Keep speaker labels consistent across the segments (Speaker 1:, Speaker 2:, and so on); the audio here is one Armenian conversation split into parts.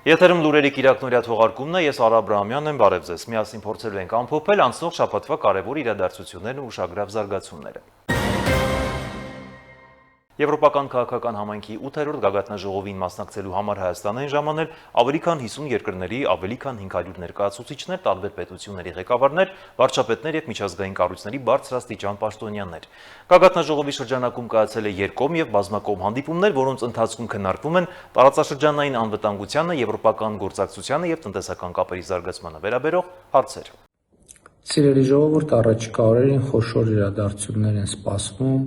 Speaker 1: Եթերում լուրերի կիրակնորյա թողարկումն է, ես Արա Աբրահամյանն եմ, բարև ձեզ, միասին փորձելու ենք ամփոփել անցնող շաբաթվա կարևոր իրադարձություններն ու ուշագրավ զարգացումները։ Եվրոպական քաղաքական համայնքի 8-րդ գագաթնաժողովին մասնակցելու համար Հայաստան են ժամանել ավելի քան 50 երկրների ավելի քան 500 ներկայացուցիչներ, տարբեր պետությունների ղեկավարներ, վարչապետներ եւ միջազգային կառույցների բարձրաստիճան պաշտոնյաներ։ Գագաթնաժողովի շրջանակում կայացել է երկկողմ եւ բազմակողմ հանդիպումներ, որոնց ընթացքում քննարկվում են տարածաշրջանային անվտանգությանը, եվրոպական գործակցությանը եւ տնտեսական կապերի զարգացմանը վերաբերող հարցեր։
Speaker 2: Սիրելի ժողովուրդ, առաջիկա օրերին խոշոր իրադարձություններ են սպասվում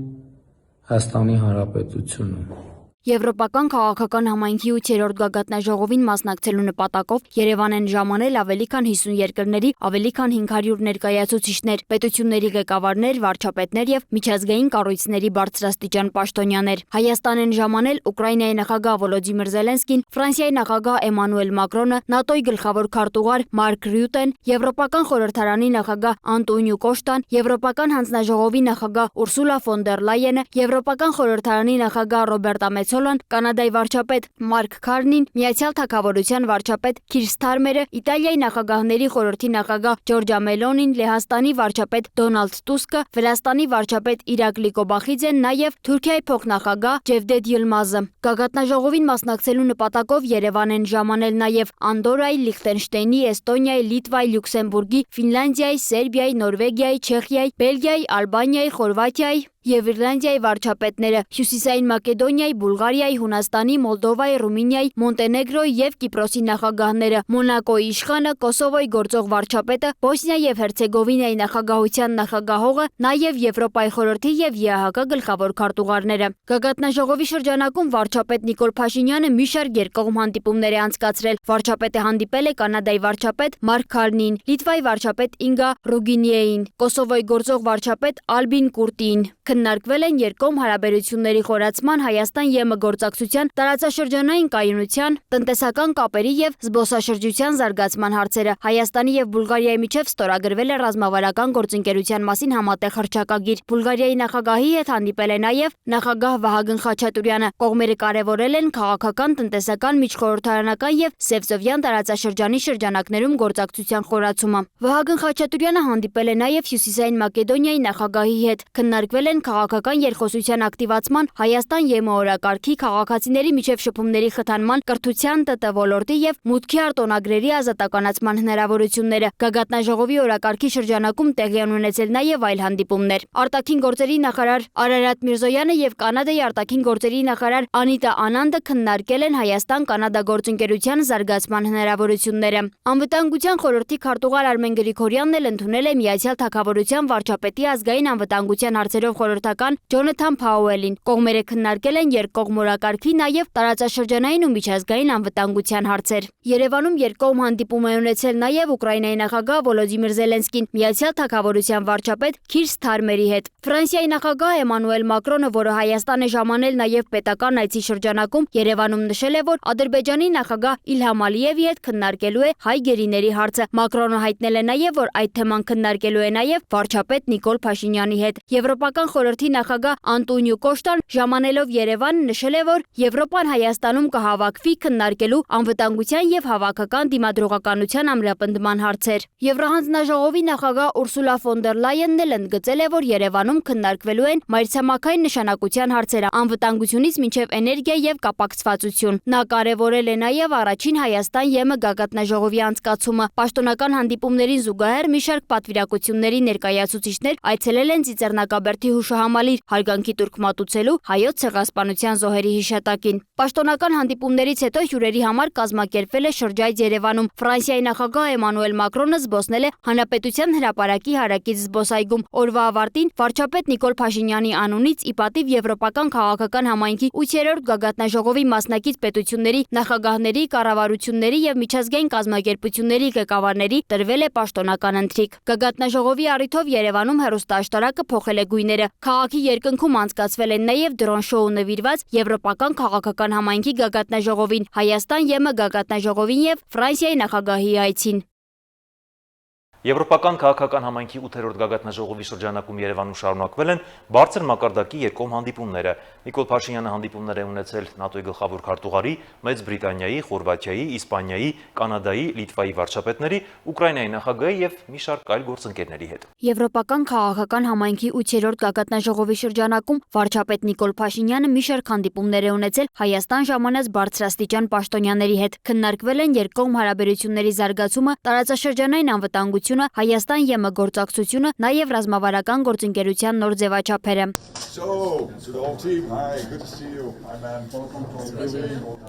Speaker 2: Հայաստանի Հանրապետությունում։
Speaker 3: Եվրոպական քաղաքական համայնքի 8-րդ գագաթնաժողովին մասնակցելու նպատակով Երևան են ժամանել ավելի քան 50 երկրների ավելի քան 500 ներկայացուցիչներ, պետությունների ղեկավարներ, վարչապետներ եւ միջազգային կառույցների բարձրաստիճան պաշտոնյաներ։ Հայաստան են ժամանել Ուկրաինայի նախագահ Վոլոդիմիր Զելենսկին, Ֆրանսիայի նախագահ Էմանուել Մակրոնը, ՆԱՏՕ-ի գլխավոր քարտուղար Մարկ Ռյուտեն, Եվրոպական խորհրդարանի նախագահ Անտոնիո Կոշտան, Եվրոպական հանձնաժողովի նախագահ Ուրսուլա ֆոն դեր Լայենը, Եվրոպական խորհրդարանի նախագահ Ռոբերտա Կանադայի վարչապետ Մարկ Քարնին, Միացյալ Թագավորության վարչապետ Քիր Սթարմերը, Իտալիայի նախագահների խորհրդի նախագահ Ջորջա Մելոնին, Լեհաստանի վարչապետ Դոնալդ Տուսկը, Վրաստանի վարչապետ Իրակլի Կոբախիձեն, նաև Թուրքիայի փոխնախագահ Ջևդետ Յիլմազը։ Գագաթնաժողովին մասնակցելու նպատակով Երևան են ժամանել նաև Անդորայի, Լիխտենշտեյնի, Էստոնիայի, Լիտվայի, Լյուքսեմբուրգի, Ֆինլանդիայի, Սերբիայի, Նորվեգիայի, Չեխիայի, Բելգիայի, Ալբանիայի, Խորվաթիայի եւ Իռլանդիայի վարչապետները, Հյուսիսային Մակեդոնիայի, Բուլղարիայի, Հունաստանի, Մոլդովայի, Ռումինիայի, Մոնտենեգրոյի եւ Կիպրոսի նախագահները, Մոնակոյի իշխանը, Կոսովոյի գործող վարչապետը, Բոսնիա եւ Հերցեգովինայի նախագահության նախագահողը, նաեւ Եվրոպայի խորհրդի եւ ԵԱՀԿ գլխավոր քարտուղարները։ Գագաթնաժողովի շրջանակում վարչապետ Նիկոլ Փաշինյանը մի շարք երկկողմ հանդիպումներ է անցկացրել։ Վարչապետը հանդիպել է Կանադայի վարչապետ Մարկ Քարնին, Լիտվայի վարչապետ Ինգա Ռուգինիեին, Կոսովոյի գործող վարչապետ Ալբին Կուրտին։ Քննարկվել են երկկողմ հարաբերությունների խորացման, Հայաստան-ԵՄ գործակցության, տարածաշրջանային կայունության, տնտեսական կապերի եւ զբոսաշրջության զարգացման հարցերը։ Հայաստանի եւ Բուլղարիայի միջև ստորագրվել է ռազմավարական գործընկերության մասին համատեղ հռչակագիր։ Բուլղարիայի նախագահի հետ հանդիպել է նաեւ նախագահ Վահագն Խաչատուրյանը։ Կողմերը կարևորել են քաղաքական, տնտեսական, միջխորհրդարանական եւ Սևծովյան տարածաշրջանի շրջանակներում գործակցության խորացումը։ Վահագն Խաչատուրյանը հանդիպել է նաեւ Հյուսիսային Մակեդոնիայի նախագահի հետ։ Քննարկվել են քաղաքական երկխոսության ակտիվացման, Հայաստան-ԵՄ օրակարգի, քաղաքացիների միջև շփումների խթանման, կրթության, ՏՏ ոլորտի եւ մուտքի արտոնագրերի ազատականացման հնարավորությունները։ Գագաթնաժողովի օրակարգի շրջանակում տեղի են ունեցել նաեւ այլ հանդիպումներ։ Արտաքին գործերի նախարար Արարատ Միրզոյանը եւ Կանադայի արտաքին գործերի նախարար Անիտա Անանդը քննարկել են Հայաստան-Կանադա գործընկերության զարգացման հնարավորությունները։ Անվտանգության խորհրդի քարտուղար Արմեն Գրիգորյանն էլ ընդունել է Միացյալ Թագավորության վարչապետի ազգային անվտանգության հարցերով խորհրդական Ջոնաթան Փաուելին։ Կողմերը քննարկել են երկկողմ օրակարգի, նաև տարածաշրջանային ու միջազգային անվտանգության հարցեր։ Երևանում երկկողմ հանդիպում է ունեցել նաև Ուկրաինայի նախագահ Վոլոդիմիր Զելենսկին, Միացյալ Թագավորության վարչապետ Քիր Սթարմերի հետ։ Ֆրանսիայի նախագահ Էմանուել Մակրոնը, որը Հայաստան է ժամանել նաև պետական այցի շրջանակում, Երևանում նշել է, որ Ադրբեջանի նախագահ Իլհամ Ալիևի հետ քննարկելու է հայ գերիների հարցը։ Մակրոնը հայտնել է նաև, որ այդ թեման քննարկելու է նաև վարչապետ Նիկոլ Փաշինյանի հետ։ Եվրոպական խորհրդի նախագահ Անտոնիո Կոշտան ժամանելով Երևան նշել է, որ Եվրոպան Հայաստանում կհավաքվի քննարկելու անվտանգության եւ հավաքական դիմադրողականության ամրապնդման հարցեր։ Եվրահանձնաժողովի նախագահ Ուրսուլա ֆոն դեր Լայենն էլ ընդգծել է, որ Երևանում քննարկվելու են մայրցամաքային նշանակության հարցերը, անվտանգությունից մինչև էներգիա եւ կապակցվածություն։ Նա կարևորել է նաեւ առաջին Հայաստան-ԵՄ գագաթնաժողովի անցկացումը։ Պաշտոնական հանդիպումներին զուգահեռ մի շարք պատվիրակությունների ներկայացուցիչներ այցելել են Ծիծեռնակաբերդի հուշահամալիր հարգանքի տուրք մատուցելու Հայոց ցեղասպանության զոհերի հիշատակին։ Պաշտոնական հանդիպումներից հետո հյուրերի համար կազմակերպվել է շրջայց Երևանում։ Ֆրանսիայի նախագահ Էմանուել Մակրոնը զբոսնել է Հանրապետության հրապարակի հարակից զբոսայգում։ Օրվա ավարտին վարչապետ Նիկոլ Փաշինյանի անունից ի պատիվ Եվրոպական քաղաքական համայնքի 8-րդ գագաթնաժողովի մասնակից պետությունների նախագահների, կառավարությունների եւ միջազգային կազմակերպությունների ղեկավարների տրվել է պաշտոնական ընթրիք։ Գագաթնաժողովի առիթով Երևանում հեռուստաաշտարակը փոխել է գույները։ Քաղաքի երկնքում անցկացվել են նաև դրոն շոու նվիրված Եվրոպական քաղաքական համայնքի գագաթնաժողովին, Հայաստան-ԵՄ գագաթնաժողովին եւ Ֆրանսիայի նախագահի այցին։
Speaker 1: Եվրոպական քաղաքական համայնքի 8-րդ գագաթնաժողովի շրջանակում Երևանում շարունակվել են բարձր մակարդակի երկկողմ հանդիպումները։ Նիկոլ Փաշինյանը հանդիպումներ է ունեցել ՆԱՏՕ-ի գլխավոր քարտուղարի, Մեծ Բրիտանիայի, Խորվաթիայի, Իսպանիայի, Կանադայի, Լիտվայի վարչապետների, Ուկրաինայի նախագահի եւ մի շարք այլ գործընկերների հետ։
Speaker 3: Եվրոպական քաղաքական համայնքի 8-րդ գագաթնաժողովի շրջանակում վարչապետ Նիկոլ Փաշինյանը մի շարք հանդիպումներ է ունեցել Հայաստան ժամանած բարձրաստիճան պաշտոնյաների հետ։ Քննարկվել են երկկողմ հարաբերությունների զարգացումը, տարածաշրջանային անվտանգությունը, Հայաստան-ԵՄ գործակցությունը, նաև ռազմավարական գործընկերության նոր ձևաչափերը։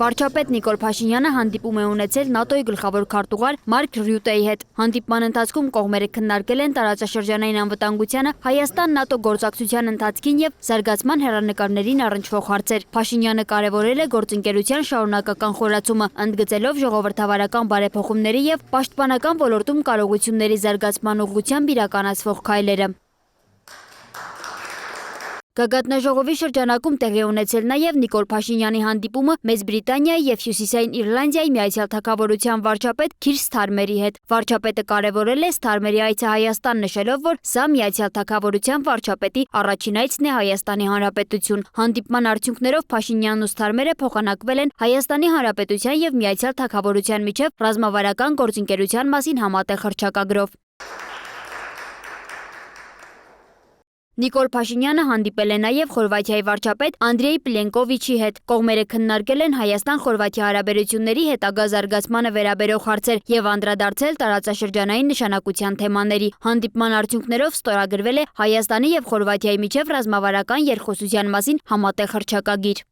Speaker 3: Վարչապետ Նիկոլ Փաշինյանը հանդիպում է ունեցել ՆԱՏՕ-ի գլխավոր քարտուղար Մարկ Ռյուտեի հետ։ Հանդիպման ընթացքում կողմերը քննարկել են տարածաշրջանային անվտանգությանը, Հայաստան-ՆԱՏՕ գործակցության ընթացքին եւ զարգացման հեռանկարներին առնչվող հարցեր։ Փաշինյանը կարևորել է գործընկերության շարունակական խորացումը, ընդգծելով ժողովրդավարական բարեփոխումների եւ պաշտպանական ոլորտում կարողությունների զարգացման ուղղությամբ իրականացվող քայլերը։ Գագաթնաժողովի շրջանակում տեղի ունեցել նաև Նիկոլ Փաշինյանի հանդիպումը Մեծ Բրիտանիայի եւ Հյուսիսային Իռլանդիայի Միացյալ Թագավորության վարչապետ Քիր Սթարմերի հետ։ Վարչապետը կարևորել է Սթարմերի այցը Հայաստան, նշելով, որ սա Միացյալ Թագավորության վարչապետի առաջին այցն է Հայաստանի Հանրապետություն։ Հանդիպման արդյունքներով Փաշինյանն ու Սթարմերը փոխանակվել են Հայաստանի Հանրապետության եւ Միացյալ Թագավորության միջև ռազմավարական գործընկերության մասին համատեղ հռչակագրով։ Նիկոլ Փաշինյանը հանդիպել է նաև Խորվաթիայի վարչապետ Անդրեյ Պլենկովիչի հետ։ Կողմերը քննարկել են Հայաստան-Խորվաթիա հարաբերությունների հետագա զարգացմանը վերաբերող հարցեր եւ անդրադարձել տարածաշրջանային նշանակության թեմաների։ Հանդիպման արդյունքներով ստորագրվել է Հայաստանի եւ Խորվաթիայի միջև ռազմավարական երկխոսության մասին համատեղ հռչակագիր։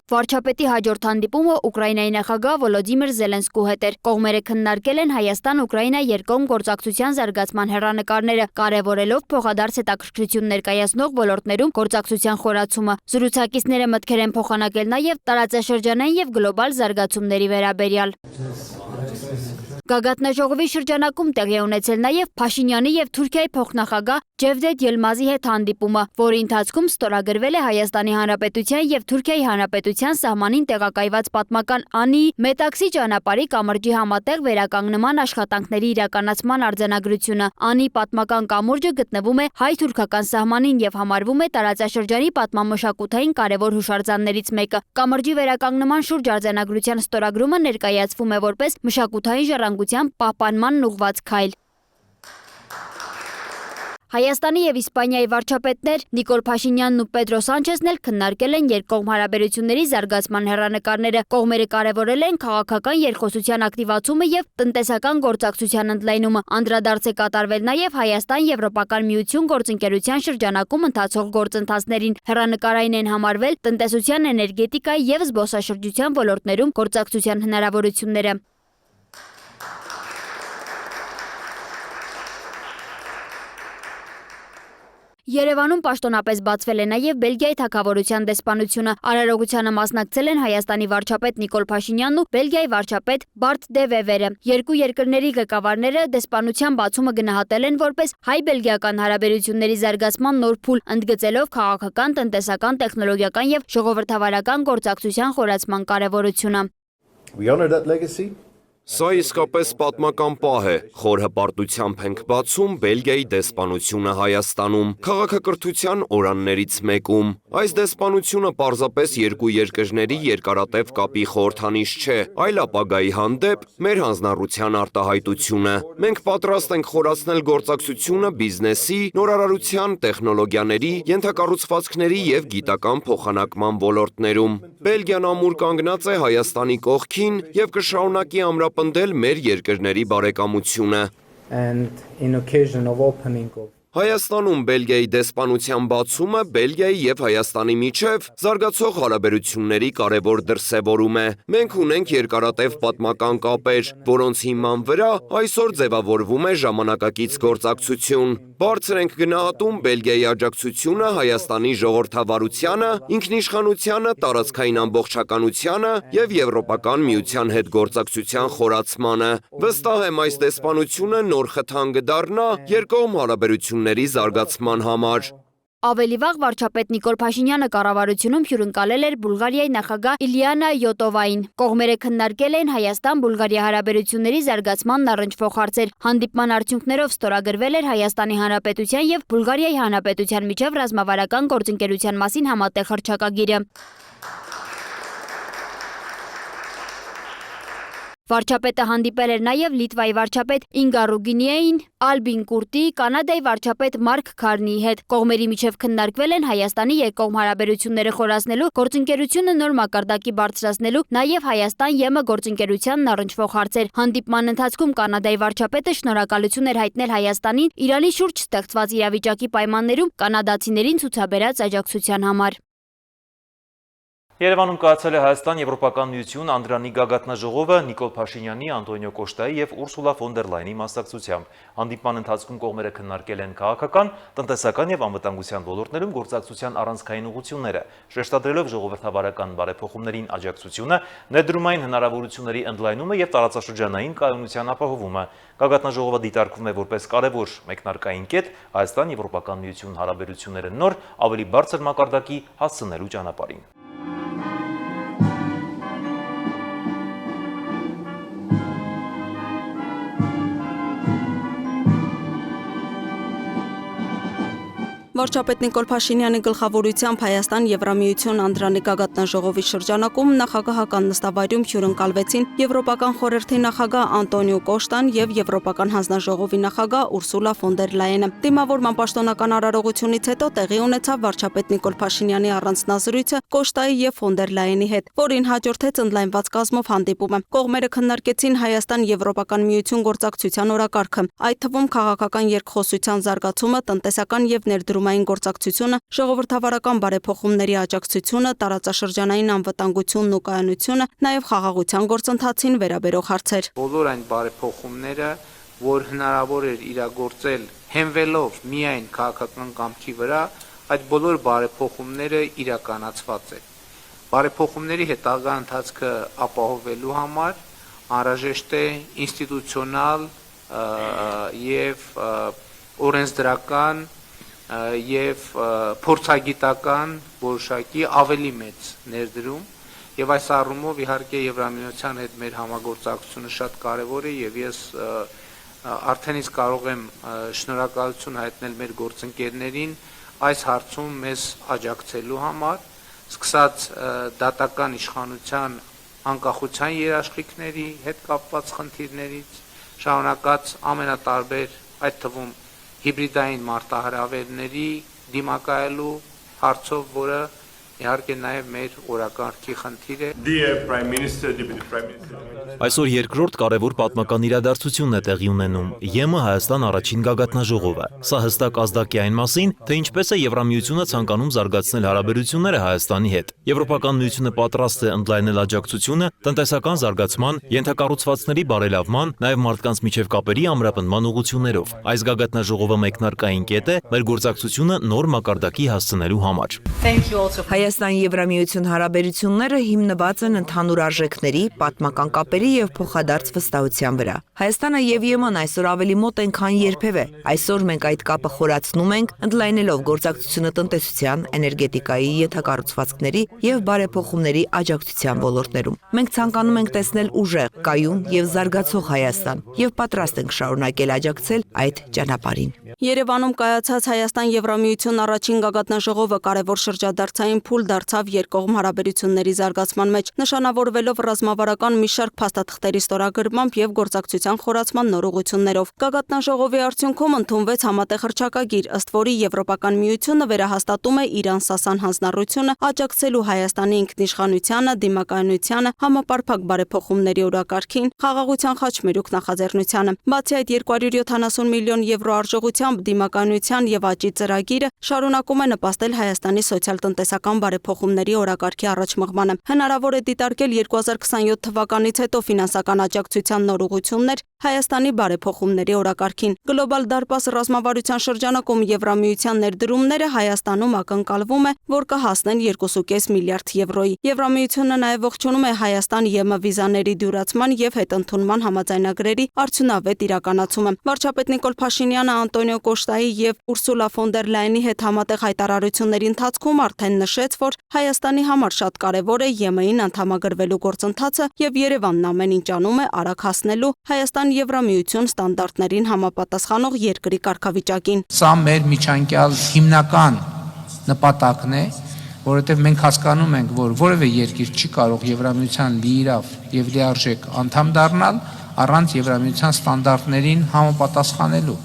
Speaker 3: Վարչապետի հաջորդ հանդիպումը Ուկրաինայի նախագահ Վոլոդիմիր Զելենսկու հետ էր։ Կողմերը քննարկել են Հայաստան-Ուկրաինա երկկողմ գործակցության զարգացման հեռանկարները, կարևորելով փոխադարձ հետաքրքրություն ներկայացնող ոլորտներում գործակցության խորացումը։ Զրուցակիցները մտքեր են փոխանակել նաև տարածաշրջանային եւ գլոբալ զարգացումների վերաբերյալ։ Գագաթնաժողովի շրջանակում տեղի է ունեցել նաև Փաշինյանի եւ Թուրքիայի փոխնախագահ Ջևդետ Ելմազի հետ հանդիպումը, որի ընթացքում ստորագրվել է Հայաստանի Հանրապետության եւ Թուրքիայի Հանրապետության սահմանին տեղակայված պատմական Անիի Մետաքսի ճանապարհի կամրջի համատեղ վերականգնման աշխատանքների իրականացման արձանագրությունը։ Անիի պատմական կամուրջը գտնվում է հայ-թուրքական սահմանին եւ համարվում է տարածաշրջանի պատմամշակութային կարևոր հուշարձաններից մեկը։ Կամրջի վերականգնման շուրջ արձանագրության ստորագրումը ներկայացվում է որպես մշակութային ժառանգության պահպանման ուղղված քայլ։ Հայաստանի եւ Իսպանիայի վարչապետներ Նիկոլ Փաշինյանն ու Պեդրո Սանչեսն էլ քննարկել են երկկողմ հարաբերությունների զարգացման հեռանկարները։ Կողմերը կարևորել են քաղաքական երկխոսության ակտիվացումը եւ տնտեսական գործակցության ընդլայնումը։ Անդրադարձ է կատարվել նաեւ Հայաստան-Եվրոպական միություն գործընկերության շրջանակում ընթացող գործընթացներին։ Հեռանկարային են համարվել տնտեսության, էներգետիկայի եւ զբոսաշրջության ոլորտներում գործակցության հնարավորությունները։ Երևանում պաշտոնապես բացվել է նաև Բելգիայի թագավորության դեսպանությունը։ Արարողությանը մասնակցել են Հայաստանի վարչապետ Նիկոլ Փաշինյանն ու Բելգիայի վարչապետ Բարտ դե Վևերը։ Երկու երկրների ղեկավարները դեսպանության բացումը գնահատել են որպես հայ-բելգիական հարաբերությունների զարգացման նոր փուլ, ընդգծելով քաղաքական, տնտեսական, տեխնոլոգիական եւ ժողովրդավարական գործակցության խորացման կարևորությունը։
Speaker 4: Սա իսկապես պատմական պահ է, խոր հպարտությամբ ենք բացում Բելգիայի դեսպանությունը Հայաստանում, քաղաքակրթության օրաններից մեկում։ Այս դեսպանությունը պարզապես երկու երկրների երկարատև կապի խորհրդանիշ չէ, այլ ապագայի հանդեպ մեր հանձնառության արտահայտությունը։ Մենք պատրաստ ենք խորացնել գործակցությունը բիզնեսի, նորարարության, տեխնոլոգիաների, ենթակառուցվածքների եւ գիտական փոխանակման ոլորտներում։ Բելգիան ամուր կանգնած է Հայաստանի կողքին եւ կշարունակի ամրապնդել մեր երկրների բարեկամությունը։ Հայաստանում Բելգիայի դեսպանության բացումը Բելգիայի եւ Հայաստանի միջև զարգացող հարաբերությունների կարևոր դրսևորում է։ Մենք ունենք երկարատև պատմական կապեր, որոնց հիման վրա այսօր ձևավորվում է ժամանակակից գործակցություն։ Բարձր ենք գնահատում Բելգիայի աջակցությունը Հայաստանի ժողովրդավարությանը, ինքնիշխանությանը, տարածքային ամբողջականությանը եւ Եվրոպական միության հետ գործակցության խորացմանը։ Վստահ եմ, այս դեսպանությունը նոր խթան կդառնա երկկողմ հարաբերությունների զարգացման համար։
Speaker 3: Ավելի վաղ վարչապետ Նիկոլ Փաշինյանը կառավարությունում հյուրընկալել էր Բուլղարիայի նախագահ Իլիանա Յոտովային։ Կողմերը քննարկել են Հայաստան-Բուլղարիա հարաբերությունների զարգացմանն առնչվող հարցեր։ Հանդիպման արդյունքներով ստորագրվել էր Հայաստանի Հանրապետության և Բուլղարիայի Հանրապետության միջև ռազմավարական գործընկերության մասին համատեղ հռչակագիրը։ Վարչապետը հանդիպել էր նաև Լիտվայի վարչապետ Ինգա Ռուգինիային, Ալբին Կուրտի, Կանադայի վարչապետ Մարկ Քարնիի հետ։ Կողմերի միջև քննարկվել են Հայաստանի երկկողմ հարաբերությունները խորացնելու, գործընկերությունը նոր մակարդակի բարձրացնելու, նաև Հայաստան-ԵՄ գործընկերությանն առնչվող հարցեր։ Հանդիպման ընթացքում Կանադայի վարչապետը շնորհակալություն էր հայտնել Հայաստանին Իրանի շուրջ ստեղծված իրավիճակի պայմաններում կանադացիներին ցուցաբերած աջակցության համար։
Speaker 1: Երևանում կայացել է Հայաստան-Եվրոպական միություն Անդրանիկ գագաթնաժողովը Նիկոլ Փաշինյանի, Անտոնիո Կոշտայի և Ուրսուլա ֆոն դեր Լայնի մասնակցությամբ։ Հանդիպման ընթացքում կողմերը քննարկել են քաղաքական, տնտեսական և անվտանգության ոլորտներում գործակցության առանցքային ուղղությունները, շեշտադրելով ժողովրդավարական բարեփոխումներին աջակցությունը, ներդրումային հնարավորությունների ընդլայնումը և տարածաշրջանային կայունության ապահովումը։ Գագաթնաժողովը դիտարկվում է որպես կարևոր մեկնարկային կետ Հայաստան-Եվրոպական միություն հարաբերությունները նոր, ավելի բարձր մակարդակի հասցնելու ճանապարհին։
Speaker 5: Վարչապետ Նիկոլ Փաշինյանի գլխավորությամբ Հայաստան-Եվրամիություն Անդրանիկ գագաթնաժողովի շրջանակում նախագահական նստավայրում հյուրընկալվեցին Եվրոպական խորհրդի նախագահ Անտոնիո Կոշտան և Եվրոպական հանձնաժողովի նախագահ Ուրսուլա ֆոն դեր Լայենը։ Դիմավորման պաշտոնական արարողությունից հետո տեղի ունեցավ վարչապետ Նիկոլ Փաշինյանի առանձնազրույցը Կոշտայի և ֆոն դեր Լայենի հետ, որին հաջորդեց ընդլայնված կազմով հանդիպումը։ Կողմերը քննարկեցին Հայաստան-Եվրոպական միություն գործակցության օրակարգը, այդ թվում քաղաքական երկխոսության զարգացումը, տնտեսական և ներդրումային գործակցությունը, ժողովրդավարական բարեփոխումների աջակցությունը, տարածաշրջանային անվտանգությունն ու կայունությունը, նաև խաղաղության գործընթացին վերաբերող հարցեր։
Speaker 6: Բոլոր այն բարեփոխումները, որ հնարավոր էր իրագործել հենվելով միայն քաղաքական կամքի վրա, այդ բոլոր բարեփոխումները իրականացված են։ Բարեփոխումների հետագա ընթացքը ապահովելու համար անհրաժեշտ է ինստիտուցիոնալ եւ օրենսդրական եւ փորձագիտական որոշակի ավելի մեծ ներդրում եւ այս առումով իհարկե Եվրամիության հետ մեր համագործակցությունը շատ կարեւոր է եւ ես արդեն իսկ կարող եմ շնորհակալություն հայտնել մեր գործընկերներին այս հարցում մեզ աջակցելու համար, սկսած դատական իշխանության անկախության երաշխիքների հետ կապված խնդիրներից, շարունակած ամենատարբեր, այդ թվում հիբրիդային մարտահրավերների դիմակայելու հարցով, որը իհարկե նաև մեր օրակարգի խնդիր է։
Speaker 1: Այսօր երկրորդ կարևոր պատմական իրադարձությունն է տեղի ունենում՝ ԵՄ Հայաստան առաջին գագաթնաժողովը։ Սա հստակ ազդակ է այն մասին, թե ինչպես է Եվրամիությունը ցանկանում զարգացնել հարաբերությունները Հայաստանի հետ։ Եվրոպական միությունը պատրաստ է ընդլայնել աջակցությունը տնտեսական զարգացման, ենթակառուցվածքների բարելավման, նաև մարդկանց միջև կապերի ամրապնդման ուղղություններով։ Այս գագաթնաժողովը մեկնարկային կետ է մեր գործակցությունը նոր մակարդակի հասցնելու համար։
Speaker 7: Հայաստան-Եվրամիություն հարաբերությունները հիմնված են ընդհանուր արժեքների, պատմական կապերի և փոխադարձ վստահության վրա։ Հայաստանը և ԵՄ-ն այսօր ավելի մոտ են, քան երբևէ։ Այսօր մենք այդ կապը խորացնում ենք, ընդլայնելով գործակցությունը տնտեսության, էներգետիկայի, ենթակառուցվածքների և բարեփոխումների աջակցության ոլորտներում։ Մենք ցանկանում ենք տեսնել ուժեղ, կայուն և զարգացող Հայաստան և պատրաստ ենք շարունակել աջակցել այդ ճանապարհին։
Speaker 5: Երևանում կայացած Հայաստան-Եվրամիություն առաջին գագաթնաժողովը կարևոր շրջադարձային փուլ դարձավ երկկողմ հարաբերությունների զարգացման մեջ, նշանավորվելով ռազմավարական մի շարք փաստաթղթերի ստորագրմամբ և գործակցության խորացման նոր ուղղություններով։ Գագաթնաժողովի արդյունքում ընդունվեց համատեղ հռչակագիր, ըստ որի Եվրոպական միությունը վերահաստատում է Իրան-Սասան հանձնառությունը աջակցելու Հայաստանի ինքնիշխանությանը, դիմակայունությանը, համապարփակ բարեփոխումների օրակարգին, խաղաղության խաչմերուկ նախաձեռնությանը։ Բացի այդ 270 միլիոն եվրո արժողությամբ դիմակայունության և աճի ծրագիրը շարունակում է նպաստել Հայաստանի սոցիալ-տնտեսական բարեփոխումների օրակարգի առաջմղմանը։ Հնարավոր է դիտարկել 2027 թվականից հետո ֆինանսական աջակցության նոր ուղղություններ Հայաստանի բարեփոխումների օրակարգին։ Գլոբալ դարպաս ռազմավարության շրջանակում Եվրամիության ներդրումները Հայաստանում ակնկալվում է, որ կհասնեն 2.5 միլիարդ եվրոյի։ Եվրամիությունը նաև ողջունում է Հայաստան-ԵՄ վիզաների դյուրացման եւ հետընդունման համաձայնագրերի արդյունավետ իրականացումը։ Վարչապետ Նիկոլ Փաշինյանը Անտոնիո Կոշտայի եւ Ուրսուլա ֆոն դեր Լայենի հետ համատեղ հայտարարությունների ընթացքում արդեն նշեց, որ Հայաստանի համար շատ կարևոր է ԵՄ-ին անդամագրվելու գործընթացը եւ Երևանն ամեն ինչ անում է արագ հասնելու Հայաստան-Եվրամիություն ստանդարտներին համապատասխանող երկրի կարգավիճակին։
Speaker 2: Սա մեր միջանկյալ հիմնական նպատակն է, որովհետև մենք հասկանում ենք, որ որևէ երկիր չի կարող Եվրամիության լիիրավ եւ լիարժեք անդամ դառնալ առանց Եվրամիության ստանդարտներին համապատասխանելու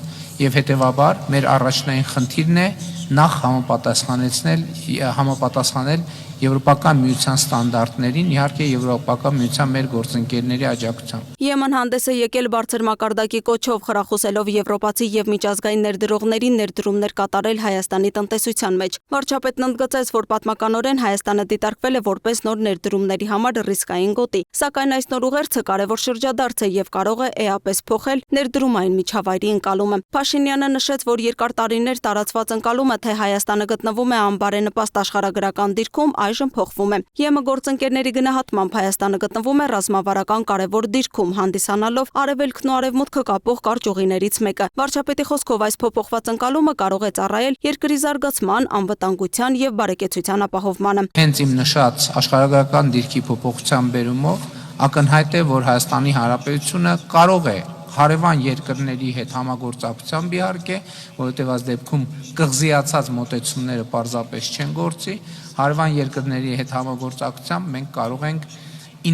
Speaker 2: եւ հետեւաբար մեր առաջնային խնդիրն է նախ համապատասխանել Եվրոպական միության ստանդարտներին, իհարկե Եվրոպական միության մեր գործընկերների աջակցությամբ։
Speaker 5: ԵՄ-ն հանդես է եկել բարձր մակարդակի կոչով խրախուսելով եվրոպացի եւ միջազգային ներդրողներին ներդրումներ կատարել Հայաստանի տնտեսության մեջ։ Վարչապետն ընդգծեց, որ պատմականորեն Հայաստանը դիտարկվել է որպես նոր ներդրումների համար ռիսկային գոտի, սակայն այս նոր ուղերձը կարևոր շրջադարձ է եւ կարող է էապես փոխել ներդրումային միջավայրի ընկալումը։ Փաշինյանը նշեց, որ երկար տարիներ տարածված ընկալումը, թե Հայաստանը գտնվում է անբարենպաստ աշխարհագրական դիրքում, այժմ փոխվում է։ ԵՄ գործընկերների գնահատմամբ Հայաստանը գտնվում է ռազմավարական կարևոր դիրքում, հանդիսանալով արևելքն ու արևմուտքը կապող կարճ ուղիներից մեկը։ Վարչապետի խոսքով այս փոփոխված ընկալումը կարող է ծառայել երկրի զարգացման, անվտանգության եւ բարեկեցության ապահովմանը։
Speaker 2: Հենց իմ նշած աշխարհագրական դիրքի փոփոխության բերումով ակնհայտ է, որ Հայաստանի Հանրապետությունը կարող է հարևան երկրների հետ համագործակցությամբ իհարկե, որովհետև այս դեպքում կղզիացած մոտեցումները պարզապես չեն գործի, հարևան երկրների հետ համագործակցությամբ մենք կարող ենք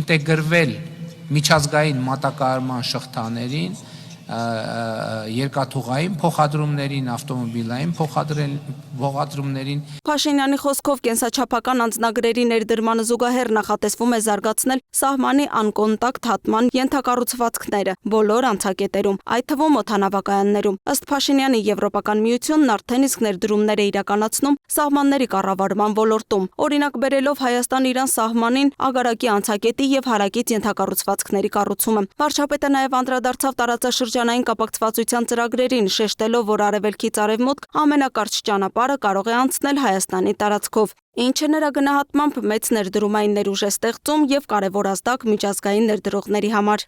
Speaker 2: ինտեգրվել միջազգային մատակարարման շղթաներին, երկաթուղային փոխադրումներին, ավտոմոբիլային փոխադրումներին։
Speaker 5: Փաշինյանի խոսքով կենսաչափական անձնագրերի ներդրմանը զուգահեռ նախատեսվում է զարգացնել սահմանի անկոնտակտ հատման ենթակառուցվածքները բոլոր անցակետերում, այդ թվում օդանավակայաններում։ Ըստ Փաշինյանի Եվրոպական միությունն արդեն իսկ ներդրումներ է իրականացնում սահմանների կառավարման ոլորտում, օրինակ բերելով Հայաստան-Իրան սահմանին ագարակի անցակետի եւ հարակից ենթակառուցվածքների կառուցումը։ Վարչապետը նաև անդրադարձավ տարածաշրջանային կապակցվածության ծրագրերին, շեշտելով, որ արևելքից արևմուտք ամենակարճ ճանապարհը կարող է անցնել Հայաստանի տարածքով, ինչը նրա գնահատմամբ մեծ ներդրումային ներուժ է ստեղծում եւ կարեւոր ազդակ միջազգային ներդրողների համար։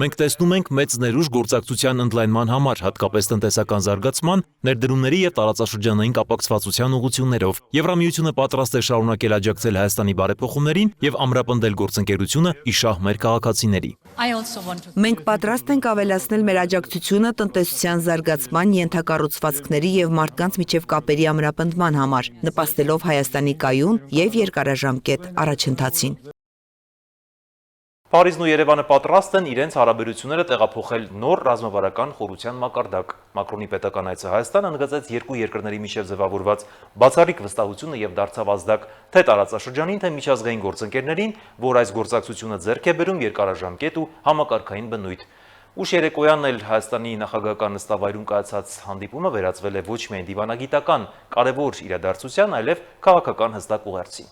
Speaker 1: Մենք տեսնում ենք մեծ ներուժ գործակցության ընդլայնման համար, հատկապես տնտեսական զարգացման, ներդրումների եւ տարածաշրջանային կապակցվածության ուղղություններով։ Եվրամիությունը պատրաստ է շարունակել աջակցել Հայաստանի բարեփոխումներին եւ ամրապնդել գործընկերությունը ի շահ մեր քաղաքացիների։
Speaker 7: Մենք պատրաստ ենք ավելացնել մեր աջակցությունը տնտեսության զարգացման, ենթակառուցվածքների եւ մարդկանց միջև կապերի ամրապնդման համար, նպաստելով Հայաստանի կայուն եւ երկարաժամկետ առաջընթացին։
Speaker 1: Փարիզն ու Երևանը պատրաստ են իրենց հարաբերությունները տեղափոխել նոր ռազմավարական խորհրդության մակարդակ։ Մակրոնի պետական այցը Հայաստան ընդգծեց երկու երկրների միջև ձևավորված բացառիկ վստահությունը եւ դարձավ ազդակ թե տարածաշրջանին, թե միջազգային գործընկերներին, որ այս գործակցությունը ձեռք է բերում երկարաժամկետ ու համակարգային բնույթ։ Ուշ երեկոյանն էլ Հայաստանի նախագահական նստավայրում կայացած հանդիպումը վերածվել է ոչ միայն դիվանագիտական կարևոր իրադարձության, այլև քաղաքական հստակ ուղերձի։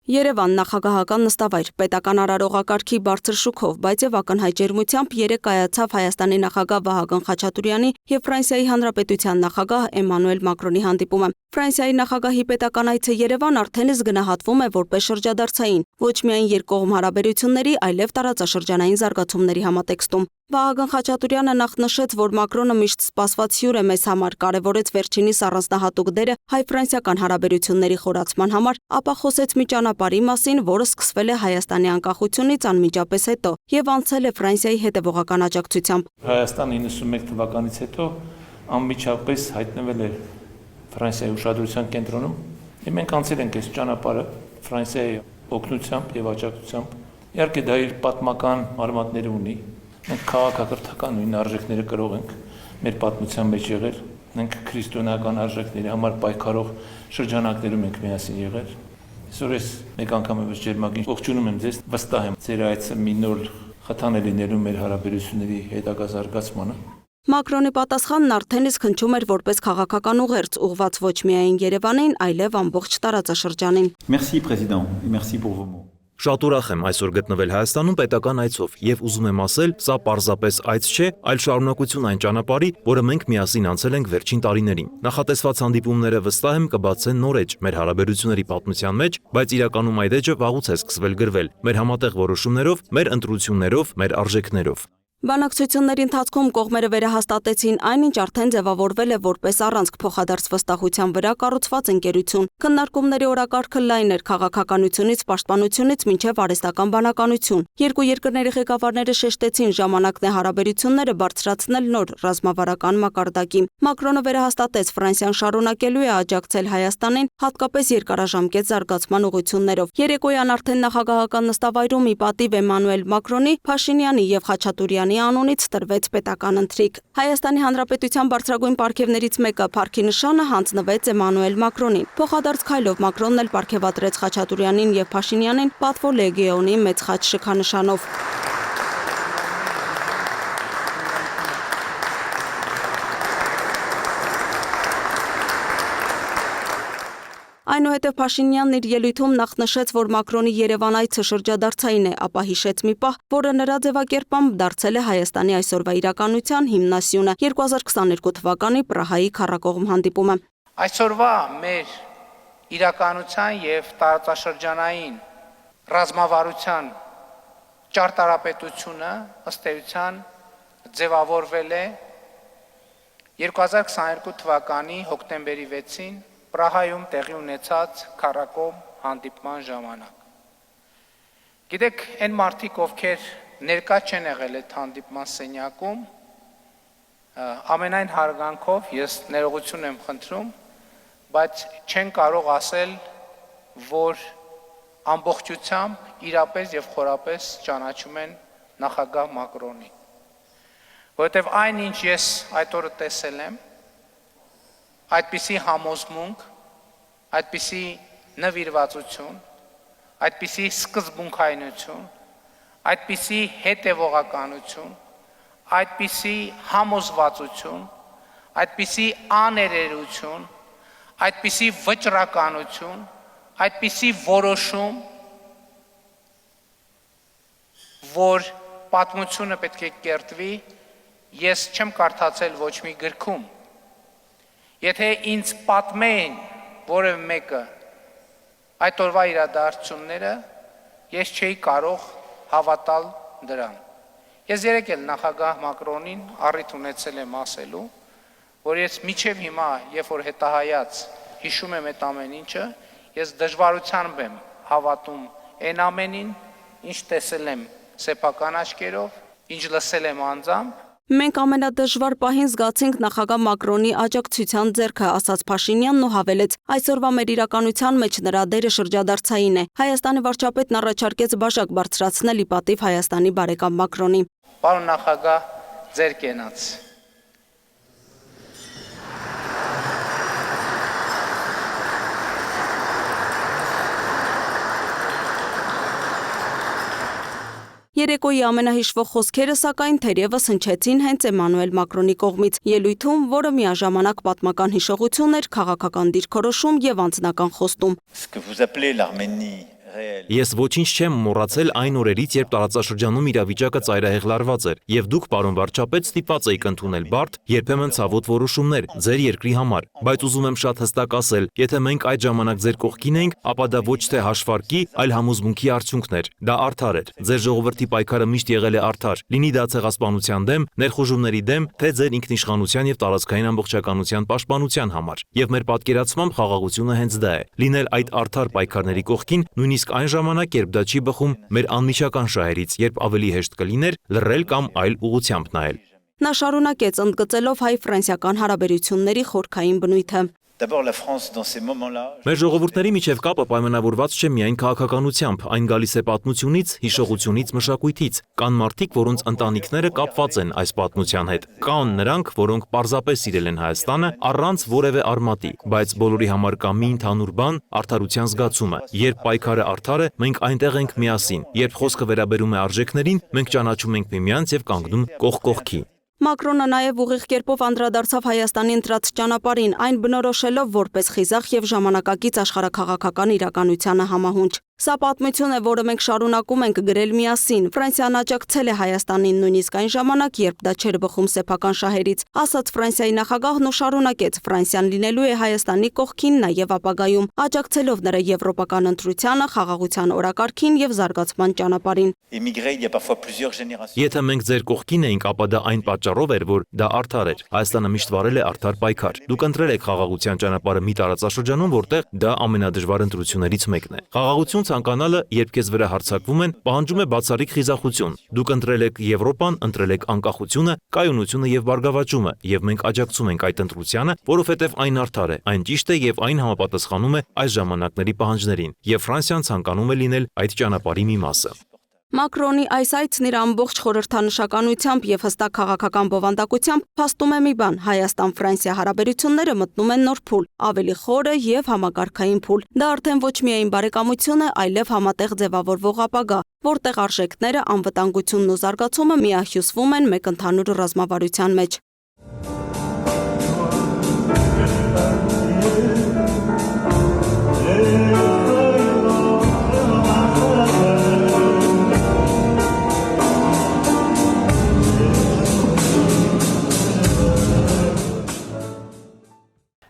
Speaker 5: Երևան նախագահական նստավայր պետական արարողակարգի բարձր շուքով, բայց եւ ակնհայտ ջերմությամբ երեկ կայացավ Հայաստանի նախագահ Վահագն Խաչատուրյանի եւ Ֆրանսիայի Հանրապետության նախագահ Էմանուել Մակրոնի հանդիպումը։ Ֆրանսիայի նախագահի պետական այցը Երևան արդեն իսկ գնահատվում է որպես շրջադարձային, ոչ միայն երկկողմ հարաբերությունների, այլև տարածաշրջանային զարգացումների համատեքստում։ Վահագն Խաչատուրյանը նախ նշեց, որ Մակրոնը միշտ սպասված հյուր է մեզ համար, կարևորեց վերջինիս առանձնահատուկ դերը հայ-ֆրանսիական հարաբերությունների խորացման համար, ապա խոսեց մի ճանապարհի մասին, որը սկսվել է Հայաստանի անկախությունից անմիջապես հետո եւ անցել է Ֆրանսիայի հետևողական աջակցությամբ։
Speaker 8: Հայաստանը 91 թվականից հետո անմիջապես հայտնվել է Ֆրանսիայի ուշադրության կենտրոնում, եւ մենք անցել ենք այս ճանապարհը Ֆրանսիայի օգնությամբ եւ աջակցությամբ։ Իհարկե դա իր պատմական արմատները ունի։ Մենք քաղաքակրթական նույն արժեքները կրող ենք մեր պատմության մեջ եղել, մենք քրիստոնեական արժեքների համար պայքարող շրջանակներում ենք միասին եղել։ Այսօր ես մեկ անգամ եւս ջերմագին ողջունում եմ ձեզ, վստահ եմ ձեր այցը մի նոր խթան է լինելու մեր հարաբերությունների հետագա զարգացմանը։
Speaker 5: Մակրոնի պատասխանն արդեն իսկ հնչում էր որպես քաղաքական ուղերձ, ուղղված ոչ միայն Երևանին, այլև ամբողջ տարածաշրջանին։
Speaker 9: Merci président et merci pour vos mots.
Speaker 1: Շատ ուրախ եմ այսօր գտնվել Հայաստանում պետական այցով եւ ուզում եմ ասել, սա պարզապես այց չէ, այլ շարունակություն այն ճանապարհի, որը մենք միասին անցել ենք վերջին տարիներին։ Նախատեսված հանդիպումները վստահ եմ կբացեն նոր էջ մեր հարաբերությունների պատմության մեջ, բայց իրականում այդ էջը վաղուց է սկսվել գրվել մեր համատեղ որոշումներով, մեր ընտրություններով, մեր արժեքներով։
Speaker 5: Բանակցությունների ընթացքում կողմերը վերահաստատեցին այնինչ արդեն ձևավորվել է որպես առանցք փոխադարձ վստահության վրա կառուցված ընկերություն։ Քննարկումների օրակարգը լայն էր քաղաքականությունից, պաշտպանությունից մինչև արհեստական բանականություն։ Երկու երկրների ղեկավարները շեշտեցին ժամանակն է հարաբերությունները բարձրացնել նոր ռազմավարական մակարդակի։ Մակրոնը վերահաստատեց Ֆրանսիան շարունակելու է աջակցել Հայաստանին, հատկապես երկարաժամկետ զարգացման ուղղություններով։ Երեկոյան արդեն նախագահական նստավայրում ի պատիվ Էմանուել Մակրոնի, Փաշինյանի եւ Խաչատուրյանի անունից տրվեց պետական ընթրիք։ Հայաստանի Հանրապետության բարձրագույն պարգևներից մեկը Փառքի նշանը հանձնվեց Էմանուել Մակրոնին։ Փոխադարձ քայլով Մակրոնն էլ պարգևատրեց Խաչատուրյանին եւ Փաշինյանին Պատվո լեգիոնի մեծ խաչ շքանշանով։ Այնուհետև Փաշինյանն իր ելույթում նախ նշեց, որ Մակրոնի Երևան այցը շրջադարձային է, ապա հիշեց մի պահ, որը նրա ձևակերպամբ դարձել է Հայաստանի այսօրվա իրականության հիմնասյունը 2022 թվականի Պրահայի քառակողմ հանդիպումը։
Speaker 6: Այսօրվա մեր իրականության եւ տարածաշրջանային ռազմավարության ճարտարապետությունը ըստ էության ձևավորվել է 2022 թվականի հոկտեմբերի 6-ին Պրահայում տեղի ունեցած քառակողմ հանդիպման ժամանակ։ Գիտեք, այն մարդիկ, ովքեր ներկա չեն եղել այդ հանդիպման սենյակում, ամենայն հարգանքով ես ներողություն եմ խնդրում, բայց չեն կարող ասել, որ ամբողջությամբ իրապես եւ խորապես ճանաչում են նախագահ Մակրոնին։ Որովհետեւ այն, ինչ ես այդ օրը տեսել եմ, այդպիսի համոզմունք, այդպիսի նվիրվածություն, այդպիսի սկզբունքայնություն, այդպիսի հետևողականություն, այդպիսի համոզվածություն, այդպիսի աներերություն, այդպիսի վճռականություն, այդպիսի որոշում, որ պատմությունը պետք է կերտվի, ես չեմ կարդացել ոչ մի գրքում։ Եթե ինձ պատմեին որևէ մեկը այդ օրվա իրադարձությունները, ես չէի կարող հավատալ դրան։ Ես երեկ էլ նախագահ Մակրոնին առիթ ունեցել եմ ասելու, որ ես մինչև հիմա, երբ որ հետահայաց հիշում եմ այդ ամեն ինչը, ես դժվարությամբ եմ հավատում այն ամենին, ինչ տեսել եմ սեփական աչքերով, ինչ լսել եմ անձամբ։
Speaker 5: Մենք ամենադժվար պահին զգացինք նախագահ Մակրոնի աջակցության ձեռքը, ասաց Փաշինյանն ու հավելեց. այսօրվա մեր իրականության մեջ նրա դերը շրջադարձային է։ Հայաստանի վարչապետն առաջարկեց բաժակ բարձրացնել ի պատիվ Հայաստանի բարեկամ Մակրոնի։
Speaker 6: Պարոն նախագահ, ձեր կենաց։
Speaker 5: Երեկոյի ամենահիշվող խոսքերը սակայն թերևս հնչեցին հենց Էմանուել Մակրոնի կողմից, ելույթում, որը միաժամանակ պատմական հիշողություն էր, քաղաքական դիրքորոշում եւ անձնական խոստում։
Speaker 1: Ես ոչինչ չեմ մոռացել այն օրերից, երբ տարածաշրջանում իրավիճակը ծայրահեղ լարված էր, եւ դուք, պարոն վարչապետ, ստիպված էիք ընդունել բարդ, երբեմն ցավոտ որոշումներ ձեր երկրի համար, բայց ուզում եմ շատ հստակ ասել, եթե մենք այդ ժամանակ ձեր կողքին էինք, ապա դա ոչ թե հաշվարկի, այլ համոզմունքի արդյունքն էր։ Դա արդար էր։ Ձեր ժողովրդի պայքարը միշտ եղել է արդար, լինի դա ցեղասպանության դեմ, ներխուժումների դեմ, թե ձեր ինքնիշխանության եւ տարածքային ամբողջականության պաշտպանության համար։ Եվ մեր պատկերացմամբ խաղաղությունը հենց դա է։ Լինել այդ արդար պայքարների կողքին, նույնիսկ այն ժամանակ, երբ դա չի բխում մեր անմիջական շահերից, երբ ավելի հեշտ կլիներ լռել կամ այլ ուղղությամբ նայել։
Speaker 5: Նա շարունակեց ընդգծելով հայ-ֆրանսիական հարաբերությունների խորքային բնույթը։
Speaker 1: Մեր ժողովուրդների միջև կապը պայմանավորված չէ միայն քաղաքականությամբ, այն գալիս է պատմությունից, հիշողությունից, մշակույթից։ Կան մարդիկ, որոնց ընտանիքները կապված են այս պատմության հետ։ Կան նրանք, որոնք պարզապես սիրել են Հայաստանը առանց որևէ արմատի, բայց բոլորի համար կա մի ընդհանուր բան՝ արդարության զգացումը։ Երբ պայքարը արդար է, մենք այնտեղ ենք միասին։ Երբ խոսքը վերաբերում է արժեքներին, մենք ճանաչում ենք միմյանց եւ կանգնում կողք կողքի։
Speaker 5: Մակրոնը նաև ուղիղ կերպով անդրադարձավ Հայաստանի ընտրած ճանապարհին, այն բնորոշելով որպես խիզախ եւ ժամանակակից աշխարհաքաղաքական իրականությանը համահունչ։ Սա պատմություն է, որը մենք շարունակում ենք գրել միասին։ Ֆրանսիան աջակցել է Հայաստանին նույնիսկ այն ժամանակ, երբ դա չէր բխում սեփական շահերից, ասաց Ֆրանսիայի նախագահն ու շարունակեց. Ֆրանսիան լինելու է Հայաստանի կողքին նաև ապագայում, աջակցելով նրա եվրոպական ընտրությանը, խաղաղության օրակարգին եւ զարգացման ճանապարհին։
Speaker 1: Եթե մենք ձեր կողքին էինք, ապա դա այն պատճառով էր, որ դա արդար էր։ Հայաստանը միշտ վարել է արդար պայքար։ Դուք ընտրել եք խաղաղության ճանապարհը մի տարածաշրջանում, որտեղ դա ամենադժվար ընտրություններից մեկն է։ Խաղաղություն ցանկանալը, երբ քեզ վրա հարձակվում են, պահանջում է բացառիկ խիզախություն։ Դուք ընտրել եք Եվրոպան, ընտրել եք անկախությունը, կայունությունը եւ բարգավաճումը, եւ մենք աջակցում ենք այդ ընտրությանը, որովհետեւ այն արդար է, այն ճիշտ է եւ այն համապատասխանում է այս ժամանակների պահանջներին։ Եվ Ֆրանսիան ցանկանում է լինել այդ ճանապարհի մի մասը։
Speaker 5: Մակրոնի այս այցն իր ամբողջ խորհրդանշականությամբ եւ հստակ քաղաքական բովանդակությամբ փաստում է մի բան. Հայաստան-Ֆրանսիա հարաբերությունները մտնում են նոր փուլ, ավելի խորը եւ համակարգային փուլ։ Դա արդեն ոչ միայն բարեկամություն է, այլև համատեղ ձևավորվող ապագա, որտեղ արժեքները, անվտանգությունն ու զարգացումը միահյուսվում են մեկ ընդհանուր ռազմավարության մեջ։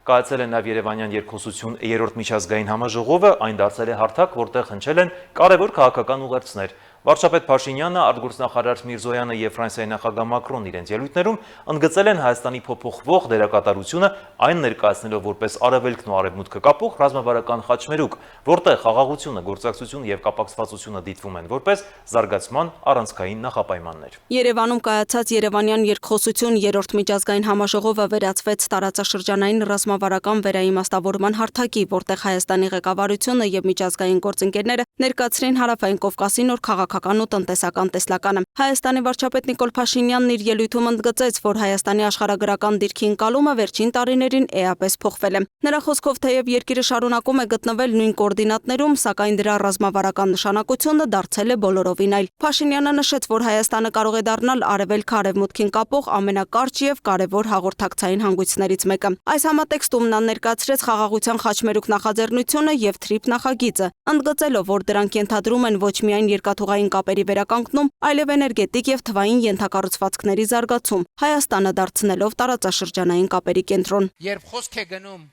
Speaker 1: Կայացել է նաև Երևանյան երկխոսություն 3-րդ միջազգային համաժողովը, այն դարձել է հարթակ, որտեղ հնչել են կարևոր քաղաքական ուղերձներ։ Վարչապետ Փաշինյանը, արտգործնախարար Միրզոյանը եւ Ֆրանսիայի նախագահ Մակրոնն իրենց ելույթներում ընդգծել են Հայաստանի փոփոխվող դերակատարությունը, այն ներկայացնելով որպես արևելքն ու արևմուտքը կապող ռազմավարական խաչմերուկ, որտեղ խաղաղությունը, գործակցությունը եւ կապակցվածությունը դիտվում են որպես զարգացման առանցքային նախապայմաններ։
Speaker 5: Երևանում կայացած Երևանյան երկխոսություն 3-րդ միջազգային համաժողովը վերածվեց տարածաշրջանային ռազմավարական վերաիմաստավորման հարթակի, որտեղ Հայաստանի ղեկավարությունը եւ միջազգային գործընկերները ներկայացրին Հարավային Կովկասի նոր քաղաքական ու տնտեսական տեսլականը։ Հայաստանի վարչապետ Նիկոլ Փաշինյանն իր ելույթում ընդգծեց, որ Հայաստանի աշխարհագրական դիրքի ընկալումը վերջին տարիներին էապես փոխվել է։ Նրա խոսքով թեև երկիրը շարունակում է գտնվել նույն կոորդինատներում, սակայն դրա ռազմավարական նշանակությունը դարձել է բոլորովին այլ։ Փաշինյանը նշեց, որ Հայաստանը կարող է դառնալ արևելք-արևմուտքին կապող ամենակարճ եւ կարևոր հաղորդակցային հանգույցներից մեկը։ Այս համատեքստում նա ներկայացրեց խաղաղության խաչմերուկ նախաձեռնությունը եւ թրիփ նախագիծը, ընդգծելով, որ դրանք ենթադրում են ոչ միայն երկաթուղային կապերի վերականգնում, այլև էներգետիկ եւ թվային ենթակառուցվածքների զարգացում, Հայաստանը դարձնելով տարածաշրջանային կապերի կենտրոն։
Speaker 6: Երբ խոսք է գնում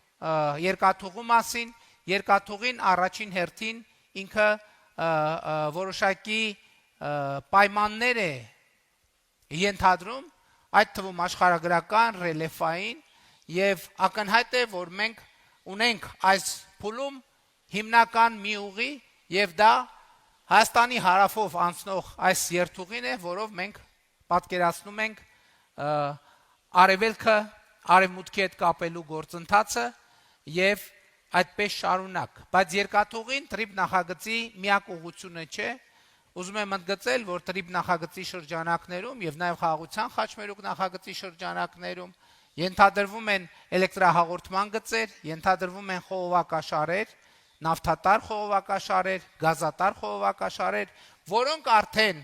Speaker 6: երկաթուղու մասին, երկաթուղին առաջին հերթին ինքը որոշակի պայմաններ է ենթադրում, այդ թվում աշխարհագրական, ռելիեֆային եւ ակնհայտ է, որ մենք ունենք այս փուլում հիմնական մի ուղի եւ դա Հայաստանի հարավով անցնող այս երթուղին է, որով մենք պատկերացնում ենք արևելքը արևմուտքի հետ կապելու գործընթացը եւ այդպես շարունակ։ Բայց երկաթուղին տրիպ նախագծի միակ ուղղությունը չէ։ Ուզում եմ ընդգծել, որ տրիպ նախագծի շրջանակներում եւ նաեւ խաղաղության խաչմերուկ նախագծի շրջանակներում ենթադրվում են էլեկտրահաղորդման գծեր, ենթադրվում են խողովակաշարեր, նավթատար խողովակաշարեր, գազատար խողովակաշարեր, որոնք արդեն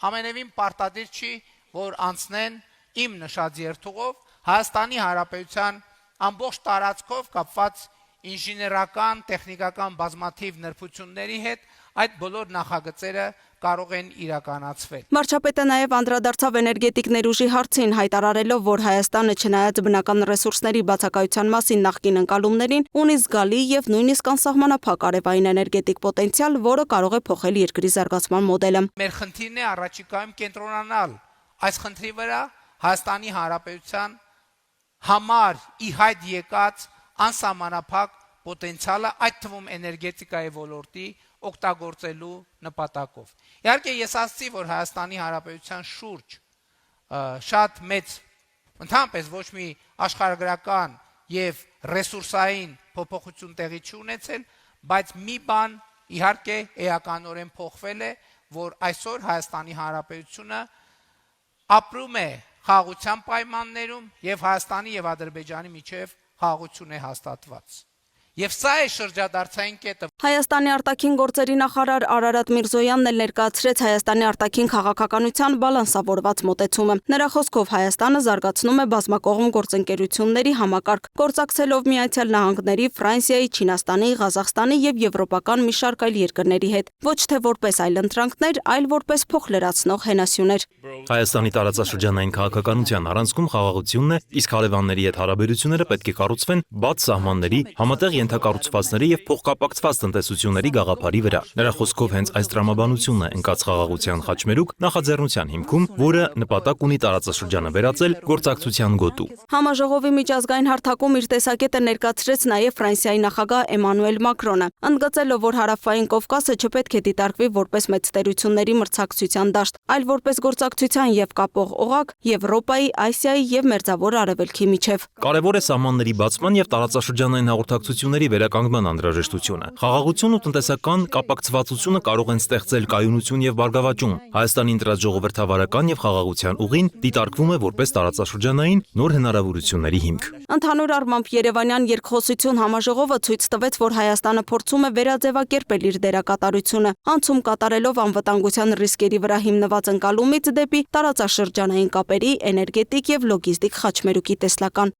Speaker 6: ամենևին պարտադիր չի, որ անցնեն իմ նշած երթուղով Հայաստանի Հանրապետության ամբողջ տարածքով կապված ինժեներական, տեխնիկական բազմաթիվ նրբությունների հետ այդ բոլոր նախագծերը կարող են իրականացվել։
Speaker 5: Վարչապետը նաև անդրադարձավ էներգետիկ ներուժի հարցին, հայտարարելով, որ Հայաստանը չնայած բնական ռեսուրսների բացակայության մասին նախկին ընկալումներին, ունի զգալի եւ նույնիսկ անսահմանափակ արևային էներգետիկ պոտենցիալ, որը կարող է փոխել երկրի զարգացման մոդելը։
Speaker 6: Մեր խնդիրն է առաջիկայում կենտրոնանալ այս խնդրի վրա Հայաստանի Հանրապետության համար ի հայտ եկած անսահմանափակ պոտենցիալը, այդ թվում էներգետիկայի ոլորտի օգտագործելու նպատակով։ Իհարկե ես ասացի, որ Հայաստանի Հանրապետության շուրջ շատ մեծ ընդհանրապես ոչ մի աշխարհագրական եւ ռեսուրսային փոփոխություն տեղի չունեցել, բայց մի բան իհարկե էականորեն փոխվել է, որ այսօր Հայաստանի Հանրապետությունը ապրում է խաղաղության պայմաններում եւ Հայաստանի եւ Ադրբեջանի միջև խաղաղություն է հաստատված։ Եվ սա է շրջադարձային կետը։
Speaker 5: Հայաստանի արտաքին գործերի նախարար Արարատ Միրզոյանն էլ ներկայացրեց Հայաստանի արտաքին քաղաքականության բալանսավորված մոտեցումը։ Նրա խոսքով Հայաստանը զարգացնում է բազմակողմ գործընկերությունների համակարգ, գործակցելով Միացյալ Նահանգների, Ֆրանսիայի, Չինաստանի, Ղազախստանի եւ եվրոպական մի շարք այլ երկրների հետ, ոչ թե որպես այլընտրանքներ, այլ որպես փոխլրացնող հենասյուներ։
Speaker 1: Հայաստանի տարածաշրջանային քաղաքականության առանցքում խաղաղությունն է, իսկ հարևանների հետ հարաբերությունները պետք է կառուցվեն բաց սահմանների, համատեղ ենթակառուցվածքների եւ փոխկապակցված տնտեսությունների գաղափարի վրա։ Նրա խոսքով հենց այս տրամաբանությունն է ընկած խաղաղության խաչմերուկ նախաձեռնության հիմքում, որը նպատակ ունի տարածաշրջանը վերածել գործակցության գոտու։
Speaker 5: Համաժողովի միջազգային հարթակում իր տեսակետը ներկայացրեց նաև Ֆրանսիայի նախագահ Էմանուել Մակրոնը, ընդգծելով, որ Հարավային Կովկասը չպետք է դիտարկվի որպես մեծտերությունների մրցակցության դաշտ, այլ որպես գործակցության եւ կապող օղակ Եվրոպայի, Ասիայի եւ Մերձավոր Արևելքի միջև։
Speaker 1: Կարևոր է սահմանների բացման եւ տարածաշրջանային հաղորդակցությունների վերականգնման անհրաժեշտությունը։ Խաղաղություն ու տնտեսական կապակցվածությունը կարող են ստեղծել կայունություն եւ բարգավաճում։ Հայաստանի ընտրած ժողովրդավարական եւ խաղաղության ուղին դիտարկվում է որպես տարածաշրջանային նոր հնարավորությունների հիմք։
Speaker 5: Ընդհանուր առմամբ Երևանյան երկխոսություն համաժողովը ցույց տվեց, որ Հայաստանը փորձում է վերաձևակերպել իր դերակատարությունը, անցում կատարելով անվտանգության ռիսկերի վրա հիմնված ընկալումից դեպի տարածաշրջանային կապերի, էներգետիկ եւ լոգիստիկ խաչմերուկի տեսլական։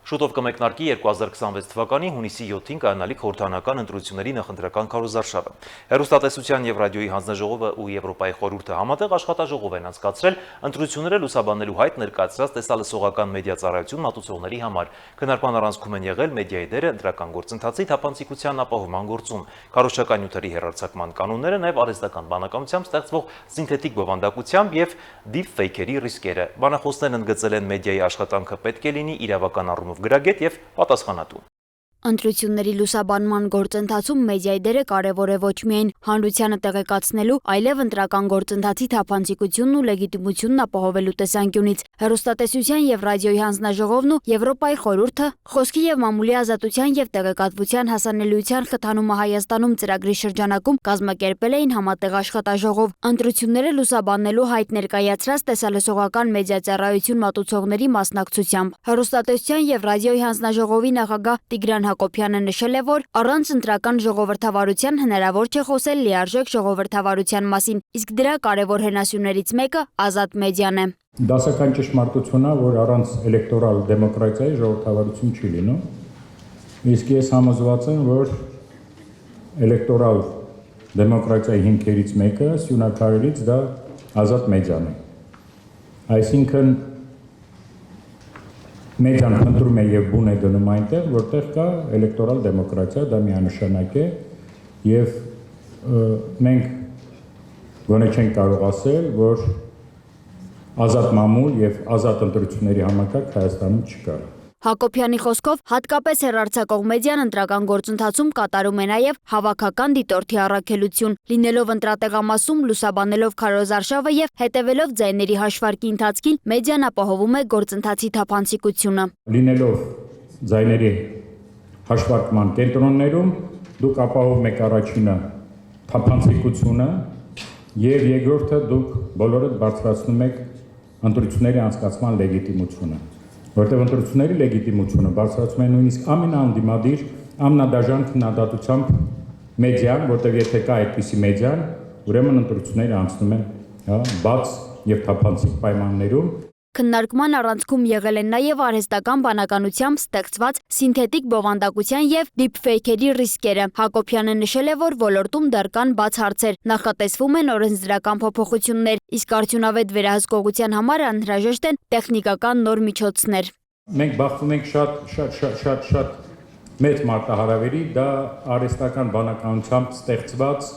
Speaker 1: Շուտով կմեկնարկի 2026 թվականի հունիսի 7-ին կայանալիք խորհրդարանական ընտրությունների նախընտրական քարոզարշավը։ Հեռուստատեսության եւ ռադիոյի հանձնաժողովը ու Եվրոպայի խորհուրդը համատեղ աշխատաժողով են անցկացրել ընտրությունները լուսաբանելու հայտ ներկայացրած տեսալսողական մեդիա ծառայություն մատուցողների համար։ Քննարկման առանցքում են եղել մեդիայի դերը ընտրական գործընթացի թափանցիկության ապահովման գործում, քարոզչական նյութերի հեռարձակման կանոնները, նաեւ արհեստական բանականությամբ ստեղծվող սինթետիկ բովանդակությամբ եւ deep fake-երի ռիսկերը։ Բանախոսներն ընդգծել են մեդիայի աշխատանքը պետք է լինի իրավական առումով գրագետ եւ պատասխանատու։
Speaker 3: Ընտրությունների լուսաբանման գործընթացում մեդիայի դերը կարևոր է ոչ միայն հանրությանը տեղեկացնելու, այլև ընտրական գործընթացի թափանցիկությունն ու լեգիտիմությունն ապահովելու տեսանկյունից։ Հեռուստատեսության եւ ռադիոյի հանձնաժողովն ու Եվրոպայի խորհուրդը խոսքի եւ մամուլի ազատության եւ տեղեկատվության հասանելիության խթանումը Հայաստանում ծրագրի շրջանակում կազմակերպել էին համատեղ աշխատաժողով։ Ընտրությունները լուսաբանելու հայտ ներկայացրած տեսալսողական մեդիա ծառայություն մատուցողների մասնակցությամբ։ Հեռուստատեսության եւ ռադիոյի հանձնաժողովի նախագահ Տիգրան Հակոբյանը նշել է, որ առանց ընտրական ժողովրդավարության հնարավոր չէ խոսել լիարժեք ժողովրդավարության մասին, իսկ դրա կարևոր հենասյուներից մեկը ազատ մեդիան է։
Speaker 9: Դասական ճշմարտությունն է, որ առանց էլեկտորալ դեմոկրատիայի ժողովրդավարություն չի լինում, իսկ ես համոզված եմ, որ էլեկտորալ դեմոկրատիայի հիմքերից մեկը սյունակարելից դա ազատ մեդիան է։ Այսինքն մեդիան փնտրում է եւ բուն է դնում այնտեղ, որտեղ կա էլեկտորալ դեմոկրատիա, դա միանշանակ է եւ մենք գոնե չենք կարող ասել, որ ազատ մամուլ եւ ազատ ընտրությունների համակարգ Հայաստանում չկա։
Speaker 3: Հակոբյանի խոսքով հատկապես հեռարձակող մեդիան ընտրական գործընթացում կատարում է նաև հավաքական դիտորդի առաքելություն, լինելով ընտրատեղամասում, լուսաբանելով քարոզարշավը եւ հետևելով ձայների հաշվարկի ընթացքին, մեդիան ապահովում է գործընթացի թափանցիկությունը։
Speaker 9: Լինելով ձայների հաշվարկման կենտրոններում, դուք ապահովում եք առաջինը թափանցիկությունը եւ երկրորդը դուք բոլորդ բարձրացնում եք ընտրությունների անցկացման լեգիտիմությունը։ Որտեղ ընտրությունների լեգիտիմությունը բարձրացում է նույնիսկ ամենաանդիմադիր, ամենադաժան քննադատությամբ մեդիան, որտեղ եթե կա այդպիսի մեդիան, ուրեմն ընտրությունները անցնում են, բաց եւ թափանցիկ պայմաններում։
Speaker 3: Քննարկման առանցքում եղել են նաև արհեստական բանականությամբ ստեղծված սինթետիկ բովանդակության եւ դիփֆեյքերի ռիսկերը։ Հակոբյանը նշել է, որ ոլորտում դեռ կան բաց հարցեր, նախատեսվում են օրենսդրական փոփոխություններ, իսկ արդյունավետ վերահսկողության համար անհրաժեշտ են տեխնիկական նոր միջոցներ։
Speaker 9: Մենք բախվում ենք շատ մեծ մարտահրավերի, դա արհեստական բանականությամբ ստեղծված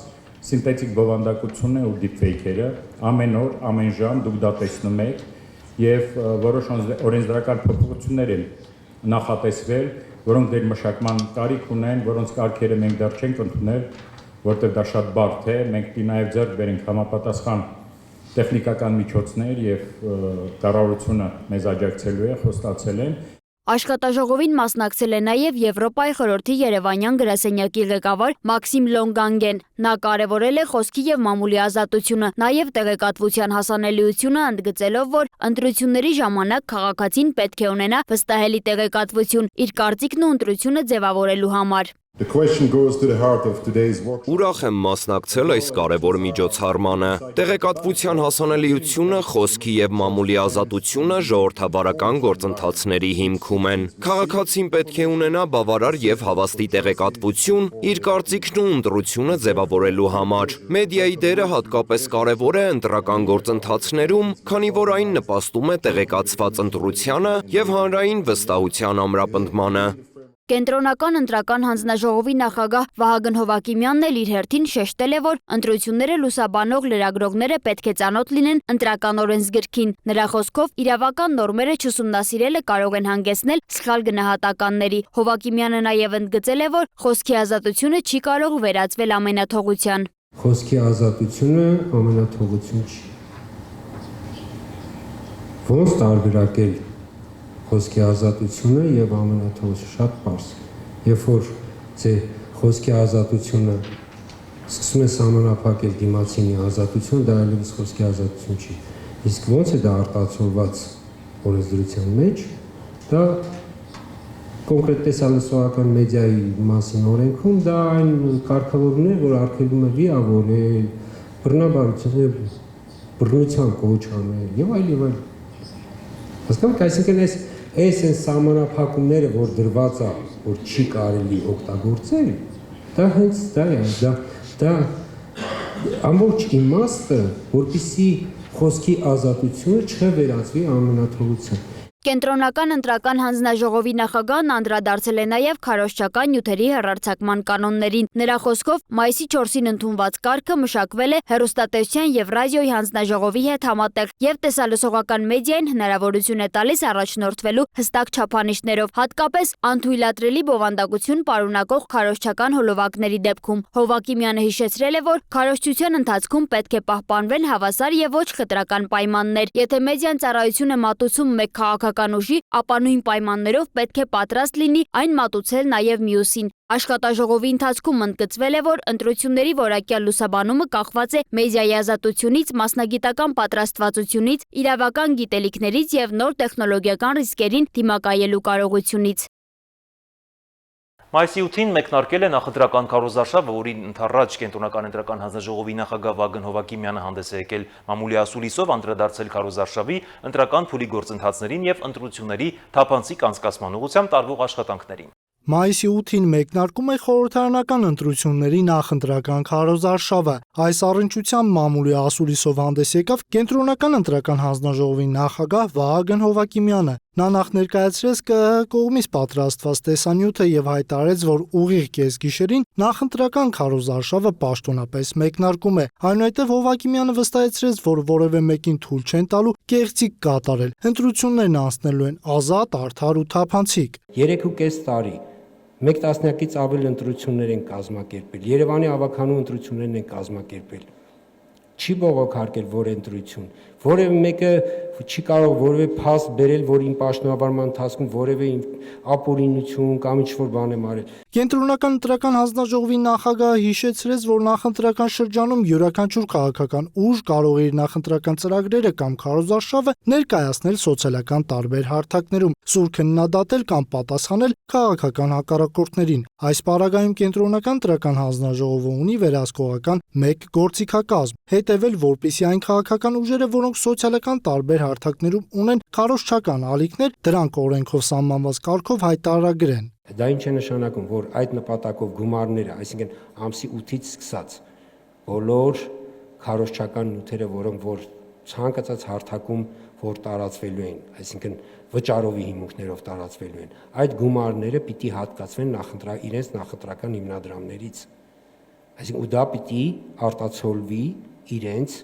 Speaker 9: սինթետիկ բովանդակությունն է ու դիփֆեյքերը, ամեն օր, ամեն ժամ դուք դա տեսնում եք։ Եվ որոշ օրենսդրական փոփոխություններ են նախատեսվել, որոնք դեր մշակման կարիք ունեն, որոնց կարգերը մենք դեռ չենք ընդունել, որտեղ դա շատ բարդ է, մենք պետք է նաև ձեռք բերենք համապատասխան տեխնիկական միջոցներ եւ կառավարությունը մեզ աջակցելու է, խոստացել են։
Speaker 3: Աշխատաժողովին մասնակցել է նաև Եվրոպայի խորհրդի Երևանյան գրասենյակի ղեկավար Մաքսիմ Լոնգանգեն։ Նա կարևորել է խոսքի եւ մամուլի ազատությունը, նաև տեղեկատվության հասանելիությունը, ընդգծելով, որ ընտրությունների ժամանակ քաղաքացին պետք է ունենա վստահելի տեղեկատվություն իր կարծիքն ու ընտրությունը ձևավորելու համար։
Speaker 4: Ուրախ եմ մասնակցել այս կարևոր միջոցառմանը։ Տեղեկատվության հասանելիությունը, խոսքի եւ մամուլի ազատությունը ժողովրդավարական գործընթացների հիմքում են։ Քաղաքացին պետք է ունենա բավարար եւ հավաստի տեղեկատվություն իր կարծիքն ու ընտրությունը ձևավորելու համար։ Մեդիայի դերը հատկապես կարևոր է ընտրական գործընթացներում, քանի որ այն նպաստում է տեղեկացված ընտրությանը եւ հանրային վստահության ամրապնդմանը։
Speaker 3: Կենտրոնական ընտրական հանձնաժողովի նախագահ Վահագն Հովակիմյանն էլ իր հերթին շեշտել է, որ ընտրությունները լուսաբանող լրագրողները պետք է ծանոթ լինեն ընտրական օրենսգրքին։ Նրա խոսքով իրավական նորմերը չուսումնասիրելը կարող են հանգեցնել սխալ գնահատականների։ Հովակիմյանը նաև ընդգծել է, որ խոսքի ազատությունը չի կարող վերածվել ամենաթողության։
Speaker 10: Խոսքի ազատությունը ամենաթողություն չի։ Ոնց տարբերակել խոսքի ազատությունը եւ ամենաթողությունը շատ պարզ։ Երբ որ ձեր խոսքի ազատությունը սկսում է սահմանափակել դիմացինի ազատություն, դա այլևս խոսքի ազատություն չի։ Իսկ ոնց է դա արտացոլված օրենսդրության մեջ, դա կոնկրետ տեսալսողական մեդիայի մասին օրենքում դա այն կարգավորումն է, որ արգելում է վիրավորել, բռնաբարություն, բռնության կոչ անել եւ այլ։ Հասկանաք, այսինքն այս սահմանափակումները, որ դրված է, որ չի կարելի օգտագործել, դա հենց դա է, դա ամբողջ իմաստը, որպեսզի խոսքի ազատությունը չվերածվի ամենաթողության։
Speaker 3: Կենտրոնական ընտրական հանձնաժողովի նախագահն անդրադարձել է նաև քարոզչական նյութերի հեռարձակման կանոններին։ Նրա խոսքով մայիսի 4-ին ընդունված կարգը մշակվել է հեռուստատեսության եւ ռադիոյի հանձնաժողովի հետ համատեղ եւ տեսալսողական մեդիային հնարավորություն է տալիս առաջնորդվելու հստակ չափանիշներով, հատկապես անթույլատրելի բովանդակություն պարունակող քարոզչական հոլովակների դեպքում։ Հովակիմյանը հիշեցրել է, որ քարոզչության ընթացքում պետք է պահպանվեն հավասար եւ ոչ խտրական պայմաններ։ Եթե մեդիան ծառայություն է մատուցում մեկ քաղաքական ուժի, ապա նույն պայմաններով պետք է պատրաստ լինի այն մատուցել նաև մյուսին։ Աշխատաժողովի ընթացքում ընդգծվել է, որ ընտրությունների որակյալ լուսաբանումը կախված է մեդիայի ազատությունից, մասնագիտական պատրաստվածությունից, իրավական գիտելիքներից եւ նոր տեխնոլոգիական ռիսկերին դիմակայելու կարողությունից։
Speaker 1: Մայիսի 8-ին մեկնարկել է նախընտրական քարոզարշավը, որին ընդառաջ Կենտրոնական ընտրական հանձնաժողովի նախագահ Վահագն Հովակիմյանը հանդես է եկել մամուլի ասուլիսով անդրադարձել քարոզարշավի ընտրական փուլի գործընթացներին եւ ընտրությունների թափանցիկ անցկացման ուղղությամբ տարվող աշխատանքներին։
Speaker 11: Մայիսի 8-ին մեկնարկում է խորհրդարանական ընտրությունների նախընտրական քարոզարշավը։ Այս առնչությամբ մամուլի ասուլիսով հանդես եկավ Կենտրոնական ընտրական հանձնաժողովի նախագահ Վահագն Հովակիմյանը։ Նա նախ ներկայացրեց ԿԸՀ կողմից պատրաստված տեսանյութը եւ հայտարարեց, որ ուղիղ կեսգիշերին նախընտրական քարոզարշավը պաշտոնապես մեկնարկում է։ Այնուհետև Հովակիմյանը վստահեցրեց, որ որևէ մեկին թույլ չեն տալու կեղծիք կատարել։ Ընտրություններն անցնելու են ազատ, արդար ու թափանցիկ։
Speaker 10: 3.5 տարի 1 տասնյակից ավել ընտրություններ են կազմակերպել։ Երևանի ավականու ընտրություններն են կազմակերպել։ Չի բողոքարկել որ ընտրություն։ Որևէ մեկը չի կարող որևէ փաստ բերել, որ իմ պաշտոնավարման ընթացքում որևէ ապօրինություն կամ ինչ-որ բան եմ արել։
Speaker 11: Կենտրոնական ընտրական հանձնաժողովի նախագահը հիշեցրեց, որ նախընտրական շրջանում յուրաքանչյուր քաղաքական ուժ կարող է իր նախընտրական ծրագրերը կամ քարոզարշավը ներկայացնել սոցիալական տարբեր հարթակներում, սուր քննադատել կամ պատասխանել քաղաքական հակառակորդներին։ Այս պարագայում Կենտրոնական ընտրական հանձնաժողովը ունի վերահսկողական մեկ գործիքակազմ՝ հետևել, որպեսզի այն քաղաքական ուժերը, որոնք սոցիալական տարբեր հարթակներում ունեն քարոզչական ալիքներ, դրանք օրենքով սահմանված կարգով հայտարարագրեն։
Speaker 10: Դա ինչ է նշանակում, որ այդ նպատակով գումարները, այսինքն ամսի 8-ից սկսած բոլոր քարոզչական նյութերը, որոնք որ ցանկացած հարթակում որ տարածվելու են, այսինքն վճարովի հիմունքներով տարածվելու են, այդ գումարները պիտի հատկացվեն իրենց նախընտրական հիմնադրամներից։ Այսինքն ու դա պիտի արտացոլվի իրենց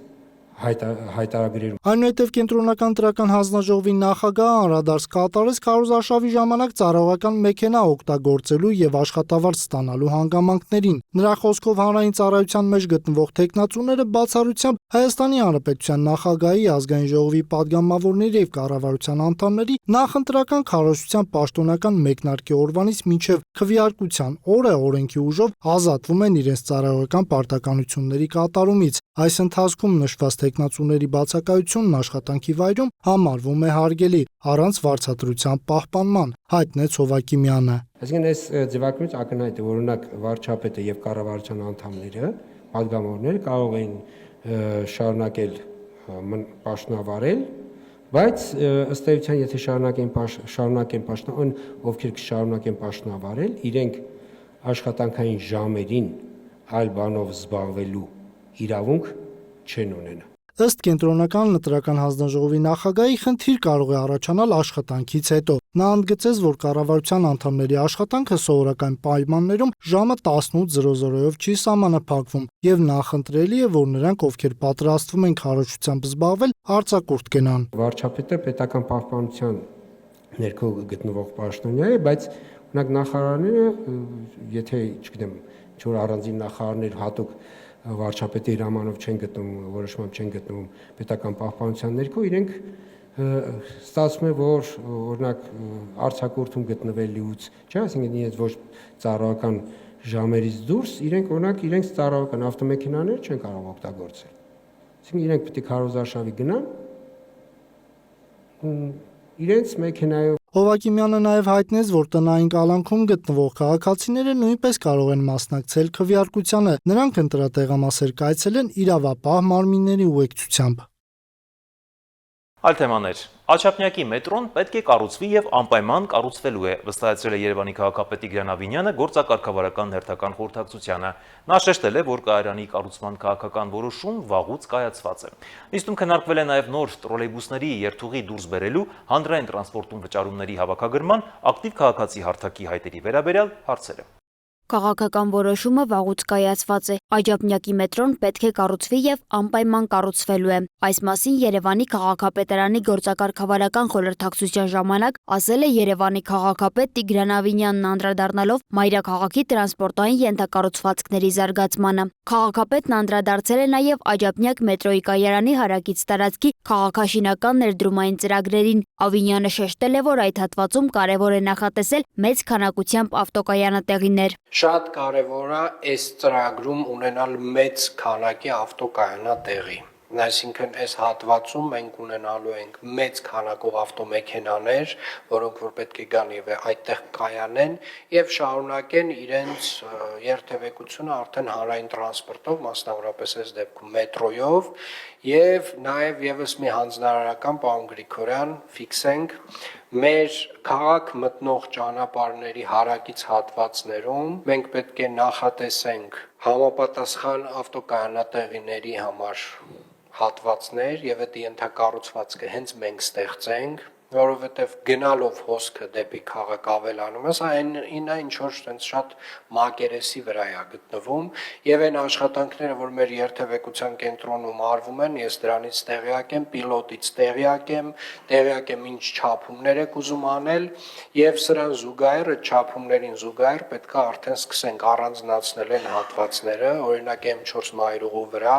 Speaker 10: հայտարարագրեր։
Speaker 11: Այնուհետև կենտրոնական ընտրական հանձնաժողովի նախագահը անդրադարձ կատարեց քարոզարշավի ժամանակ ծառայողական մեքենա օգտագործելու եւ աշխատավարձ ստանալու հանգամանքներին։ Նրա խոսքով հանրային ծառայության մեջ գտնվող տեխնացուները բացառությամբ Հայաստանի Հանրապետության նախագահի, ազգային ժողովի падգամավորների եւ կառավարության անդամների նախընտրական քարոզության պաշտոնական մեկնարկի օրվանից մինչեւ քվեարկության օրը օրենքի ուժով ազատվում են իրենց ծառայողական պարտականությունների կատարումից։ Այս ընթացքում նշված տեխնացուների բացակայությունն աշխատանքի վայրում համարվում է հարգելի, առանց վարձատրության պահպանման, հայտնեց Հովակիմյանը։
Speaker 10: Այսինքն այս ձևակերպից ակնհայտ է, որ օրինակ վարչապետը եւ կառավարության անդամները, падգամավորները կարող են շարունակել պաշտոնավարել, բայց ըստ էության, եթե շարունակեն պաշտոնավարել, ովքեր կշարունակեն պաշտոնավարել, իրենք աշխատանքային ժամերին այլ բանով զբաղվելու իրավունք չեն ունենա։
Speaker 11: Ըստ կենտրոնական ընտրական հանձնաժողովի նախագահի խնդիր կարող է առաջանալ աշխատանքից հետո։ Նա ընդգծեց, որ կառավարության անդամների աշխատանքը սովորական պայմաններում ժամը 18:00-ով չի սահմանափակվում եւ նախընտրելի է, որ նրանք, ովքեր պատրաստվում են քարոզչությամբ զբաղվել, արձակուրդ կենան։
Speaker 10: Վարչապետը պետական պահպանության ներքո գտնվող պաշտոնյա է, բայց օրինակ նախարարները, եթե, չգիտեմ, ինչ-որ առանձին նախարարներ հատուկ վարչապետի հրամանով չեն գտնվում, որոշմամբ չեն գտնվում պետական պահպանության ներքո, իրենք ստացվում է, որ օրինակ արձակուրդում գտնվելուց, չէ, այսինքն իրենց ոչ ծառայական ժամերից դուրս, իրենք օրինակ իրենց ծառայական ավտոմեքենաները չեն կարող օգտագործել։ Այսինքն իրենք պետք է քարոզարշավի գնան իրենց մեքենայով։
Speaker 11: Հովակիմյանը նաև հայտնեց, որ տնային կալանքում գտնվող քաղաքացիները նույնպես կարող են մասնակցել քվեարկությանը։ Նրանք ընտրատեղամասեր կայցելեն իրավապահ մարմինների ուղեկցությամբ։
Speaker 1: Այլ թեմաներ։ Աչափնյակի մետրոն պետք է կառուցվի եւ անպայման կառուցվելու է, վստահեցրել է Երևանի քաղաքապետ Տիգրան Ավինյանը գործակարգավարական հերթական խորհրդակցությանը։ Նա շեշտել է, որ կայարանի կառուցման քաղաքական որոշում վաղուց կայացված է։ Նիստում քննարկվել է նաեւ նոր տրոլեյբուսների երթուղի դուրս բերելու, հանրային տրանսպորտում վճարումների հավաքագրման, ակտիվ քաղաքացի հարթակի հայտերի վերաբերյալ հարցերը։
Speaker 3: Քաղաքական որոշումը վաղուց կայացված է։ Աջափնյակի մետրոն պետք է կառուցվի եւ անպայման կառուցվելու է։ Այս մասին Երևանի քաղաքապետարանի գործակարգավարական խորհրդակցության ժամանակ ասել է Երևանի քաղաքապետ Տիգրան Ավինյանն անդրադառնալով մայրաքաղաքի տրանսպորտային ենթակառուցվածքների զարգացմանը։ Քաղաքապետն անդրադարձել է նաեւ Աջափնյակ մետրոյի կայարանի հարակից տարածքի քաղաքաշինական ներդրումային ծրագրերին։ Ավինյանը շեշտել է, որ այդ հատվածում կարևոր է նախատեսել մեծ քանակությամբ ավտոկայանատեղիներ։
Speaker 12: Շատ կարևոր է այս ծրագրում ունենալ մեծ քանակի ավտոկայանատեղի։ Այսինքն այս հատվածում մենք ունենալու ենք մեծ քանակով ավտոմեքենաներ, որոնք որ պետք է գան եւ այդտեղ կայանեն եւ շարունակեն իրենց երթևեկությունը արդեն հանրային տրանսպորտով, մասնավորապես այս դեպքում մետրոյով եւ նաեւ եւս մի հանձնարարական պարոն Գրիգորյան ֆիքսենք մեր քաղաք մտնող ճանապարհների հարակից հատվածներում մենք պետք է նախատեսենք համապատասխան ավտոկայանատեղիների համար հատվածներ եւ այդ ենթակառուցվածքը հենց մենք ստեղծենք, որովհետեւ գնալով հոսքը դեպի քաղաք ավելանում է, այն ինչ որ այնց շատ մակերեսի վրա է գտնվում եւ այն աշխատանքները, որ մեր երթևեկության կենտրոնում արվում են, ես դրանից տեղյակ եմ, պիլոտից տեղյակ եմ ինչ չափումներ եք ուզում անել եւ սրան զուգահեռ այդ չափումներին զուգահեռ պետք է արդեն սկսենք առանձնացնել են հատվածները, օրինակ M4 մայրուղու վրա,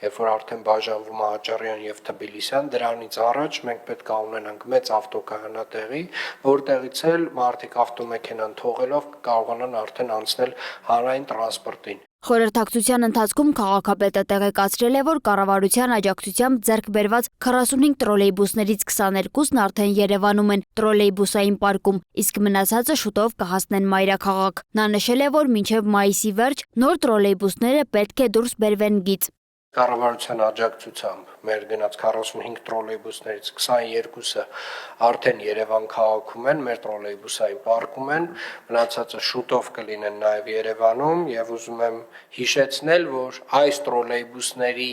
Speaker 12: երբ որ արդեն բաժանվում է Աճարյան եւ Թբիլիսյան, դրանից առաջ մենք պետք է ունենանք մեծ ավտոկայանատեղի, որտեղից էլ մարդիկ ավտոմեքենան թողելով կարողանան արդեն անցնել հանրային տրանսպորտին։
Speaker 3: Խորհրդակցության ընթացքում քաղաքապետը տեղեկացրել է, որ կառավարության աջակցությամբ ձեռք բերված 45 տրոլեյբուսներից 22-ն արդեն Երևանում են տրոլեյբուսային պարկում, իսկ մնացածը շուտով կհասնեն մայրաքաղաք։ Նա նշել է, որ մինչև մայիսի վերջ նոր տրոլեյբուսները պետք է դուրս բերվեն գիծ։
Speaker 12: Կառավարության աջակցությամբ մեր գնաց 45 տրոլեյբուսներից 22-ը արդեն Երևան քաղաքում են, մեր տրոլեյբուսային պարկում են, մնացածը շուտով կլինեն նաև Երևանում եւ ուզում եմ հիշեցնել, որ այս տրոլեյբուսների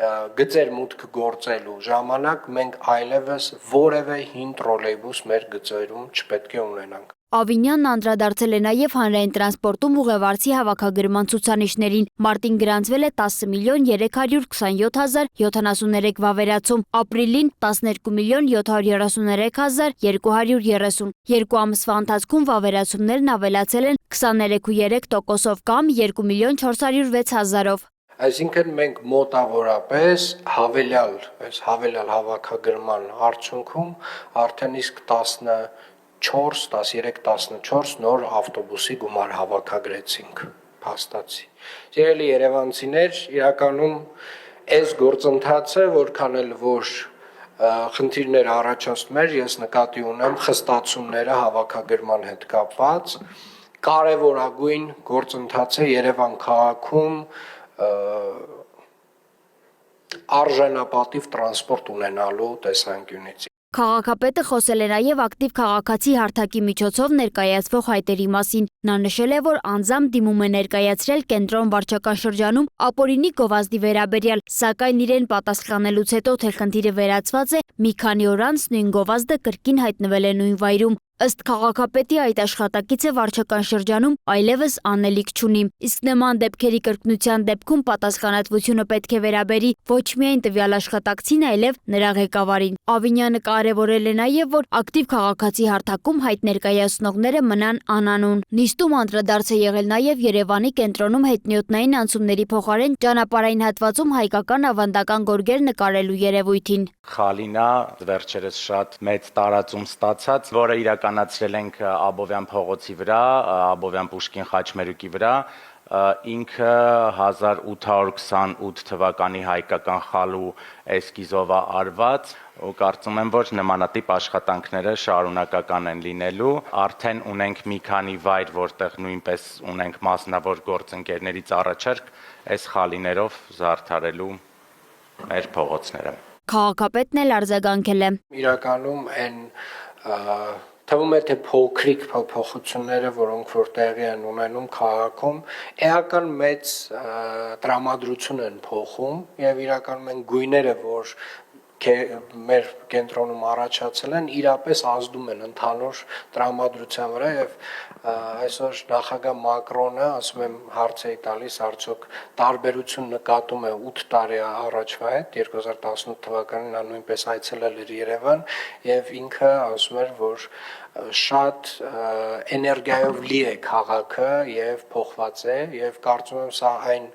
Speaker 12: գծեր մուտք գործելու ժամանակ մենք այլևս որևէ հին տրոլեյբուս մեր գծերում չպետք է ունենանք։
Speaker 3: Ավինյանն անդրադարձել է նաև հանրային տրանսպորտում ուղևորցի հավաքագրման ցուցանիշներին։ Մարտին գրանցվել է 10 միլիոն 327 հազար 73 վավերացում, ապրիլին 12 միլիոն 733 հազար 230։ Երկու ամսվա ընթացքում վավերացումներն ավելացել են 23.3%-ով կամ 2 միլիոն 406 հազարով։
Speaker 12: Այսինքն մենք մոտավորապես հավելյալ հավաքագրման արդյունքում արդեն իսկ 13-14 նոր ավտոբուսի գումար հավաքագրեցինք փաստացի։ Սիրելի երևանցիներ, իրականում այս գործընթացը որքան էլ որ խնդիրներ առաջացնում էր, ես նկատի ունեմ խստացումները հավաքագրման հետ կապված, կարևորագույն գործընթաց է Երևան քաղաքում արժանապատիվ տրանսպորտ ունենալու տեսանկյունից։
Speaker 3: Քաղաքապետը խոսել է նաև ակտիվ քաղաքացի հարթակի միջոցով ներկայացվող հայտերի մասին։ Նա նշել է, որ անձամբ դիմում է ներկայացրել կենտրոն վարչական շրջանում ապօրինի գովազդի վերաբերյալ, սակայն իրեն պատասխանելուց հետո, թե խնդիրը վերացված է, մի քանի օր անց նույն գովազդը կրկին հայտնվել է նույն վայրում։ Ըստ քաղաքապետի այդ աշխատակիցը վարչական շրջանում այլևս անելիք չունի, իսկ նման դեպքերի կրկնության դեպքում պատասխանատվությունը պետք է վերաբերի ոչ միայն տվյալ աշխատակցին, այլև նրա ղեկավարին։ Ավինյանը կարևորել է նաև, որ ակտիվ քաղաքացի հարթակում հայտ ներկայացնողները մնան անանուն։ Նիստում անդրադարձ է եղել նաև Երևանի կենտրոնում հետնյոթնային անցումների փոխարեն ճանապարհային հատվածում հայկական ավանդական գորգեր նկարելու երևույթին։
Speaker 13: Խալինա վերջերս շատ մեծ տարածում ստացած, որը իրականացրել ենք Աբովյան փողոցի վրա, Աբովյան Պուշկին խաչմերուկի վրա, ինքը 1828 թվականի հայկական խալու էսկիզով արված, ու կարծում եմ, որ նմանատիպ աշխատանքները շարունակական են լինելու, արդեն ունենք մի քանի վայր, որտեղ նույնպես ունենք մասնավոր գործընկերներից առաջարկ այս խալիներով զարդարելու մեր փողոցները։
Speaker 3: Քաղաքապետն էլ արձագանքել է։
Speaker 12: Իրականում այն թվում է թե փոքրիկ փոփոխությունները, որոնք որ տեղի են ունենում քաղաքում, էական մեծ տրամադրություն են փոխում եւ իրականում են գույները, որ մեր կենտրոնում առաջացել են, իրապես ազդում են ընդհանուր տրամադրության վրա եւ այսօր նախագահ Մակրոնը, ասում եմ, հարց է տալիս, արդյոք տարբերություն նկատում է 8 տարի առաջվա հետ, 2018 թվականին նա նույնպես այցելել էր Երևան եւ ինքը ասում էր, որ շատ էներգիայով լի է քաղաքը եւ փոխված է եւ կարծում եմ սա այն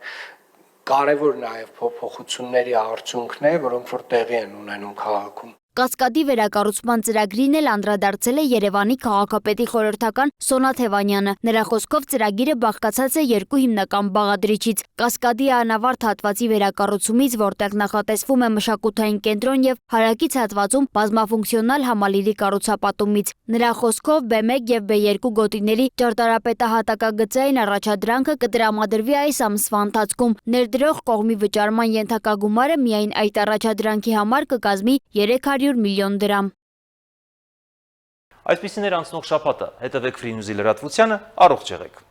Speaker 12: կարևոր նաև փոփոխությունների արդյունքն է, որոնք որ տեղի են ունենում քաղաքում։
Speaker 3: Կասկադի վերակառուցման ծրագրին էլ անդրադարձել է Երևանի քաղաքապետի խորհրդական Սոնա Թևանյանը։ Նրա խոսքով ծրագիրը բաղկացած է երկու հիմնական բաղադրիչից՝ Կասկադի անավարտ հատվածի վերակառուցումից, որտեղ նախատեսվում է մշակութային կենտրոն եւ հարակից հատվածում բազմաֆունկցիոնալ համալիրի կառուցապատումից։ Նրա խոսքով B1 եւ B2 գոտիների ճարտարապետահատակագծային առաջադրանքը կտրամադրվի այս ամսվա ընթացքում։ Ներդրող կողմի վճարման ենթակագումարը միայն այդ առաջադրանքի համար կկազմի 300 միլիոն դրամ։
Speaker 1: Այսպիսին էր անցնող շաբաթը, հետևեք Free News-ի լրատվությանը, առողջ եղեք։